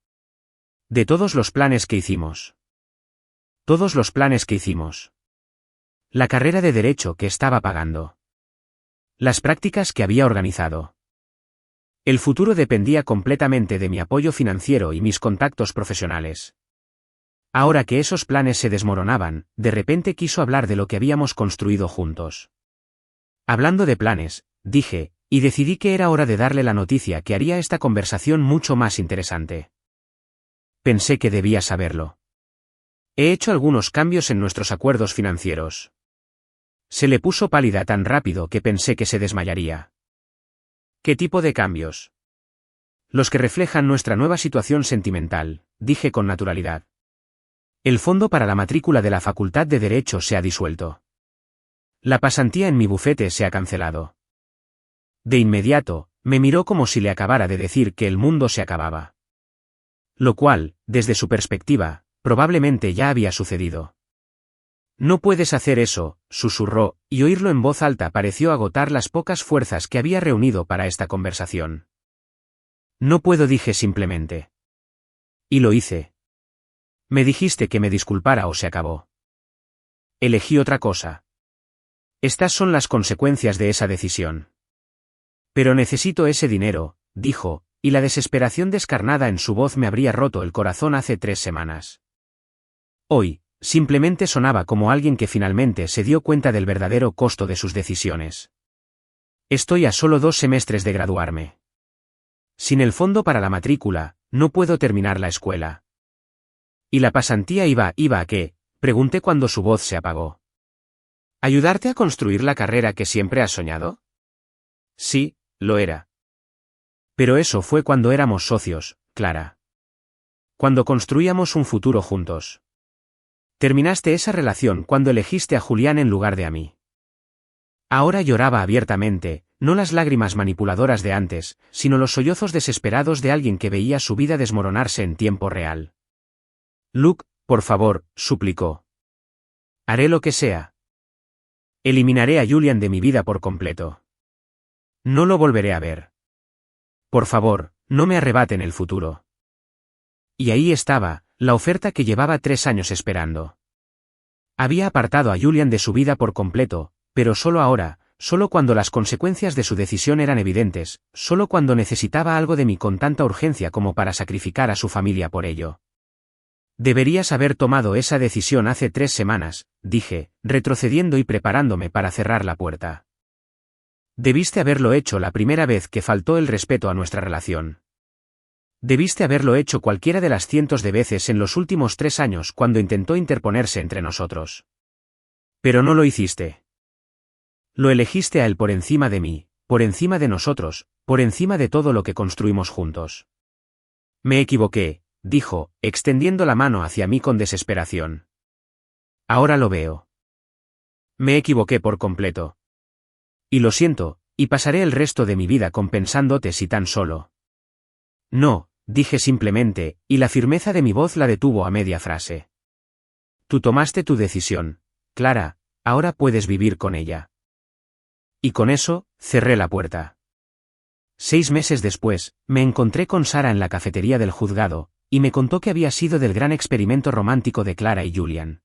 Speaker 1: De todos los planes que hicimos. Todos los planes que hicimos. La carrera de derecho que estaba pagando. Las prácticas que había organizado. El futuro dependía completamente de mi apoyo financiero y mis contactos profesionales. Ahora que esos planes se desmoronaban, de repente quiso hablar de lo que habíamos construido juntos. Hablando de planes, dije, y decidí que era hora de darle la noticia que haría esta conversación mucho más interesante. Pensé que debía saberlo. He hecho algunos cambios en nuestros acuerdos financieros. Se le puso pálida tan rápido que pensé que se desmayaría. ¿Qué tipo de cambios? Los que reflejan nuestra nueva situación sentimental, dije con naturalidad. El fondo para la matrícula de la Facultad de Derecho se ha disuelto. La pasantía en mi bufete se ha cancelado. De inmediato, me miró como si le acabara de decir que el mundo se acababa. Lo cual, desde su perspectiva, probablemente ya había sucedido. No puedes hacer eso, susurró, y oírlo en voz alta pareció agotar las pocas fuerzas que había reunido para esta conversación. No puedo, dije simplemente. Y lo hice. Me dijiste que me disculpara o se acabó. Elegí otra cosa. Estas son las consecuencias de esa decisión. Pero necesito ese dinero, dijo, y la desesperación descarnada en su voz me habría roto el corazón hace 3 semanas. Hoy, simplemente sonaba como alguien que finalmente se dio cuenta del verdadero costo de sus decisiones. Estoy a solo 2 semestres de graduarme. Sin el fondo para la matrícula, no puedo terminar la escuela. ¿Y la pasantía iba a qué? Pregunté cuando su voz se apagó. ¿Ayudarte a construir la carrera que siempre has soñado? Sí, lo era. Pero eso fue cuando éramos socios, Clara. Cuando construíamos un futuro juntos. Terminaste esa relación cuando elegiste a Julián en lugar de a mí. Ahora lloraba abiertamente, no las lágrimas manipuladoras de antes, sino los sollozos desesperados de alguien que veía su vida desmoronarse en tiempo real. Luke, por favor, suplicó. Haré lo que sea. Eliminaré a Julian de mi vida por completo. No lo volveré a ver. Por favor, no me arrebaten el futuro. Y ahí estaba, la oferta que llevaba 3 años esperando. Había apartado a Julian de su vida por completo, pero solo ahora, solo cuando las consecuencias de su decisión eran evidentes, solo cuando necesitaba algo de mí con tanta urgencia como para sacrificar a su familia por ello. Deberías haber tomado esa decisión hace 3 semanas, dije, retrocediendo y preparándome para cerrar la puerta. Debiste haberlo hecho la primera vez que faltó el respeto a nuestra relación. Debiste haberlo hecho cualquiera de las cientos de veces en los últimos 3 años cuando intentó interponerse entre nosotros. Pero no lo hiciste. Lo elegiste a él por encima de mí, por encima de nosotros, por encima de todo lo que construimos juntos. Me equivoqué, dijo, extendiendo la mano hacia mí con desesperación. Ahora lo veo. Me equivoqué por completo. Y lo siento, y pasaré el resto de mi vida compensándote si tan solo. No, dije simplemente, y la firmeza de mi voz la detuvo a media frase. Tú tomaste tu decisión, Clara, ahora puedes vivir con ella. Y con eso, cerré la puerta. 6 meses después, me encontré con Sara en la cafetería del juzgado, y me contó que había sido del gran experimento romántico de Clara y Julian.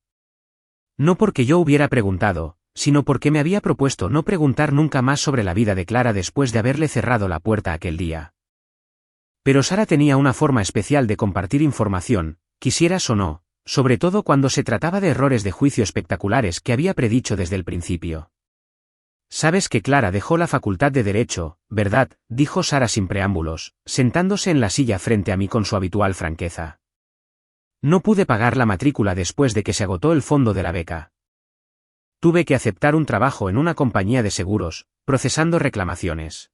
Speaker 1: No porque yo hubiera preguntado, sino porque me había propuesto no preguntar nunca más sobre la vida de Clara después de haberle cerrado la puerta aquel día. Pero Sara tenía una forma especial de compartir información, quisieras o no, sobre todo cuando se trataba de errores de juicio espectaculares que había predicho desde el principio. Sabes que Clara dejó la Facultad de Derecho, ¿verdad?, dijo Sara sin preámbulos, sentándose en la silla frente a mí con su habitual franqueza. No pude pagar la matrícula después de que se agotó el fondo de la beca. Tuve que aceptar un trabajo en una compañía de seguros, procesando reclamaciones.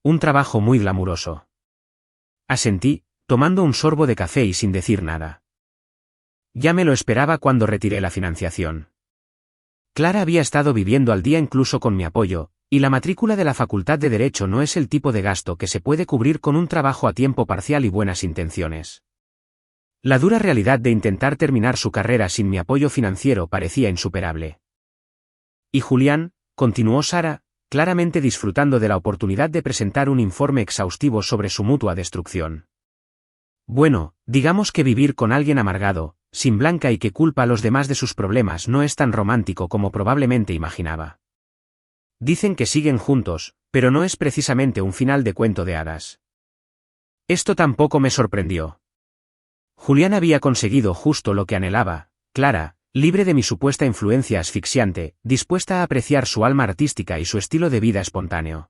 Speaker 1: Un trabajo muy glamuroso. Asentí, tomando un sorbo de café y sin decir nada. Ya me lo esperaba cuando retiré la financiación. Clara había estado viviendo al día incluso con mi apoyo, y la matrícula de la Facultad de Derecho no es el tipo de gasto que se puede cubrir con un trabajo a tiempo parcial y buenas intenciones. La dura realidad de intentar terminar su carrera sin mi apoyo financiero parecía insuperable. Y Julián, continuó Sara, claramente disfrutando de la oportunidad de presentar un informe exhaustivo sobre su mutua destrucción. Bueno, digamos que vivir con alguien amargado, sin blanca y que culpa a los demás de sus problemas no es tan romántico como probablemente imaginaba. Dicen que siguen juntos, pero no es precisamente un final de cuento de hadas. Esto tampoco me sorprendió. Julián había conseguido justo lo que anhelaba, Clara, libre de mi supuesta influencia asfixiante, dispuesta a apreciar su alma artística y su estilo de vida espontáneo.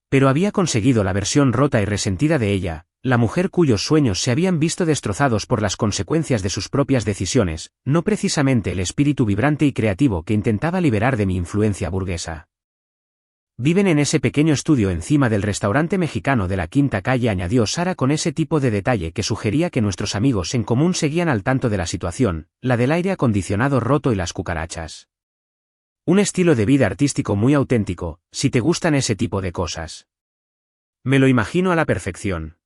Speaker 1: Pero había conseguido la versión rota y resentida de ella, la mujer cuyos sueños se habían visto destrozados por las consecuencias de sus propias decisiones, no precisamente el espíritu vibrante y creativo que intentaba liberar de mi influencia burguesa. Viven en ese pequeño estudio encima del restaurante mexicano de la Quinta Calle, añadió Sara con ese tipo de detalle que sugería que nuestros amigos en común seguían al tanto de la situación, la del aire acondicionado roto y las cucarachas. Un estilo de vida artístico muy auténtico, si te gustan ese tipo de cosas. Me lo imagino a la perfección.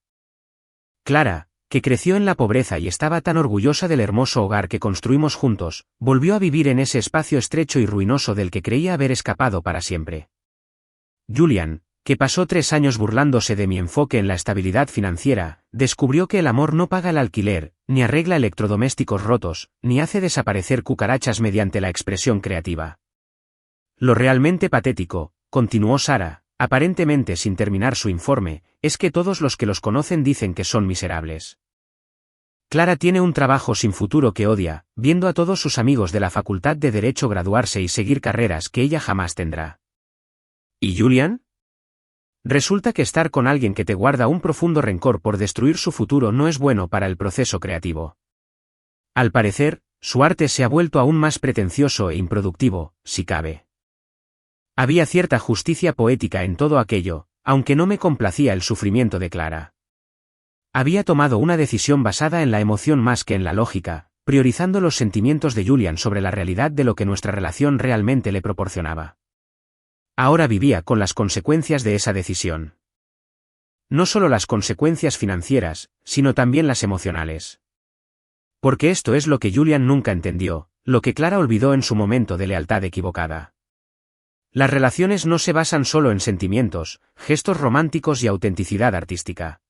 Speaker 1: Clara, que creció en la pobreza y estaba tan orgullosa del hermoso hogar que construimos juntos, volvió a vivir en ese espacio estrecho y ruinoso del que creía haber escapado para siempre. Julian, que pasó 3 años burlándose de mi enfoque en la estabilidad financiera, descubrió que el amor no paga el alquiler, ni arregla electrodomésticos rotos, ni hace desaparecer cucarachas mediante la expresión creativa. Lo realmente patético, continuó Sara, aparentemente sin terminar su informe, es que todos los que los conocen dicen que son miserables. Clara tiene un trabajo sin futuro que odia, viendo a todos sus amigos de la Facultad de Derecho graduarse y seguir carreras que ella jamás tendrá. ¿Y Julian? Resulta que estar con alguien que te guarda un profundo rencor por destruir su futuro no es bueno para el proceso creativo. Al parecer, su arte se ha vuelto aún más pretencioso e improductivo, si cabe. Había cierta justicia poética en todo aquello, aunque no me complacía el sufrimiento de Clara. Había tomado una decisión basada en la emoción más que en la lógica, priorizando los sentimientos de Julian sobre la realidad de lo que nuestra relación realmente le proporcionaba. Ahora vivía con las consecuencias de esa decisión. No solo las consecuencias financieras, sino también las emocionales. Porque esto es lo que Julian nunca entendió, lo que Clara olvidó en su momento de lealtad equivocada. Las relaciones no se basan solo en sentimientos, gestos románticos y autenticidad artística.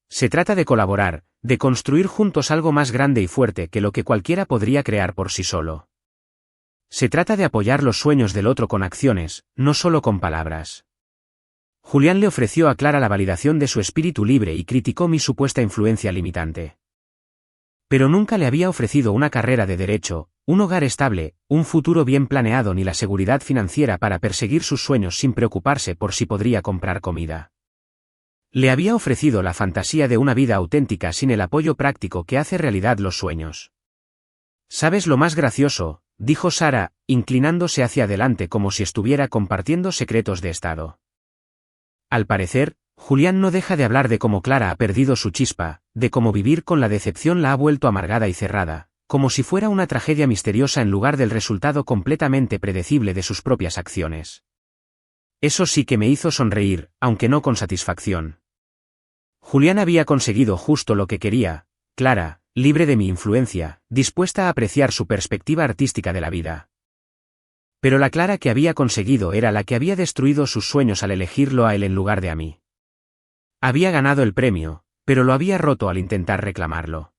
Speaker 1: Se trata de colaborar, de construir juntos algo más grande y fuerte que lo que cualquiera podría crear por sí solo. Se trata de apoyar los sueños del otro con acciones, no solo con palabras. Julián le ofreció a Clara la validación de su espíritu libre y criticó mi supuesta influencia limitante. Pero nunca le había ofrecido una carrera de derecho, un hogar estable, un futuro bien planeado ni la seguridad financiera para perseguir sus sueños sin preocuparse por si podría comprar comida. Le había ofrecido la fantasía de una vida auténtica sin el apoyo práctico que hace realidad los sueños. ¿Sabes lo más gracioso?, dijo Sara, inclinándose hacia adelante como si estuviera compartiendo secretos de estado. Al parecer, Julián no deja de hablar de cómo Clara ha perdido su chispa, de cómo vivir con la decepción la ha vuelto amargada y cerrada, como si fuera una tragedia misteriosa en lugar del resultado completamente predecible de sus propias acciones. Eso sí que me hizo sonreír, aunque no con satisfacción. Julián había conseguido justo lo que quería, Clara, libre de mi influencia, dispuesta a apreciar su perspectiva artística de la vida. Pero la Clara que había conseguido era la que había destruido sus sueños al elegirlo a él en lugar de a mí. Había ganado el premio, pero lo había roto al intentar reclamarlo.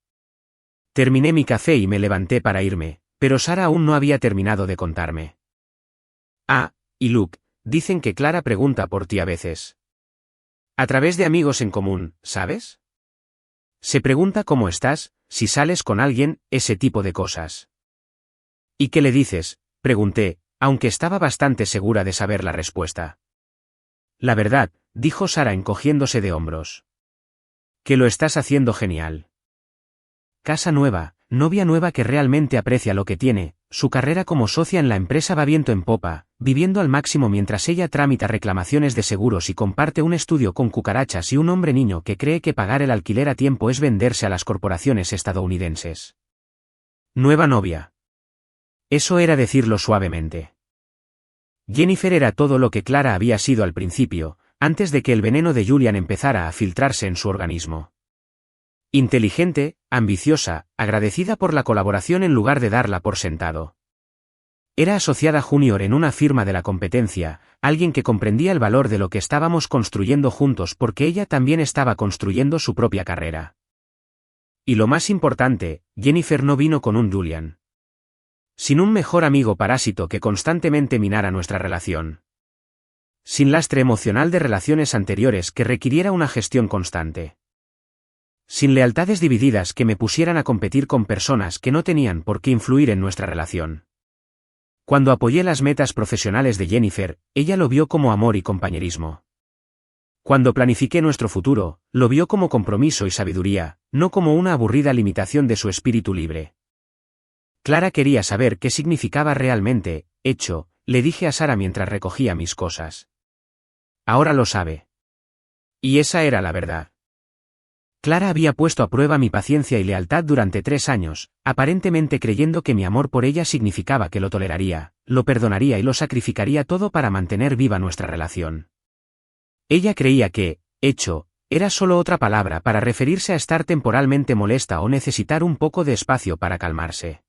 Speaker 1: Terminé mi café y me levanté para irme, pero Sara aún no había terminado de contarme. Ah, y Luke, dicen que Clara pregunta por ti a veces. A través de amigos en común, ¿sabes? Se pregunta cómo estás, si sales con alguien, ese tipo de cosas. ¿Y qué le dices?, pregunté, aunque estaba bastante segura de saber la respuesta. La verdad, dijo Sara encogiéndose de hombros. Que lo estás haciendo genial. Casa nueva, novia nueva que realmente aprecia lo que tiene, su carrera como socia en la empresa va viento en popa, viviendo al máximo mientras ella tramita reclamaciones de seguros y comparte un estudio con cucarachas y un hombre niño que cree que pagar el alquiler a tiempo es venderse a las corporaciones estadounidenses. Nueva novia. Eso era decirlo suavemente. Jennifer era todo lo que Clara había sido al principio, antes de que el veneno de Julian empezara a filtrarse en su organismo. Inteligente, ambiciosa, agradecida por la colaboración en lugar de darla por sentado. Era asociada junior en una firma de la competencia, alguien que comprendía el valor de lo que estábamos construyendo juntos porque ella también estaba construyendo su propia carrera. Y lo más importante, Jennifer no vino con un Julian. Sin un mejor amigo parásito que constantemente minara nuestra relación. Sin lastre emocional de relaciones anteriores que requiriera una gestión constante. Sin lealtades divididas que me pusieran a competir con personas que no tenían por qué influir en nuestra relación. Cuando apoyé las metas profesionales de Jennifer, ella lo vio como amor y compañerismo. Cuando planifiqué nuestro futuro, lo vio como compromiso y sabiduría, no como una aburrida limitación de su espíritu libre. Clara quería saber qué significaba realmente, hecho, le dije a Sara mientras recogía mis cosas. Ahora lo sabe. Y esa era la verdad. Clara había puesto a prueba mi paciencia y lealtad durante 3 años, aparentemente creyendo que mi amor por ella significaba que lo toleraría, lo perdonaría y lo sacrificaría todo para mantener viva nuestra relación. Ella creía que, hecho, era solo otra palabra para referirse a estar temporalmente molesta o necesitar un poco de espacio para calmarse.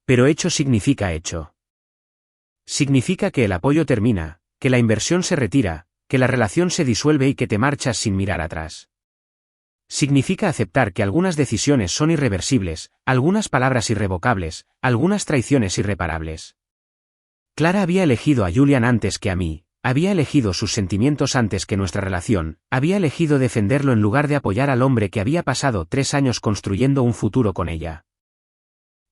Speaker 1: Pero hecho significa hecho. Significa que el apoyo termina, que la inversión se retira, que la relación se disuelve y que te marchas sin mirar atrás. Significa aceptar que algunas decisiones son irreversibles, algunas palabras irrevocables, algunas traiciones irreparables. Clara había elegido a Julian antes que a mí, había elegido sus sentimientos antes que nuestra relación, había elegido defenderlo en lugar de apoyar al hombre que había pasado 3 años construyendo un futuro con ella.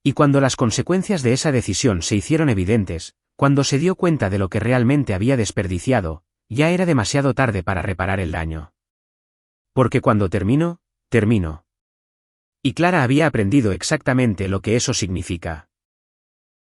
Speaker 1: Y cuando las consecuencias de esa decisión se hicieron evidentes, cuando se dio cuenta de lo que realmente había desperdiciado, ya era demasiado tarde para reparar el daño. Porque cuando termino. Y Clara había aprendido exactamente lo que eso significa.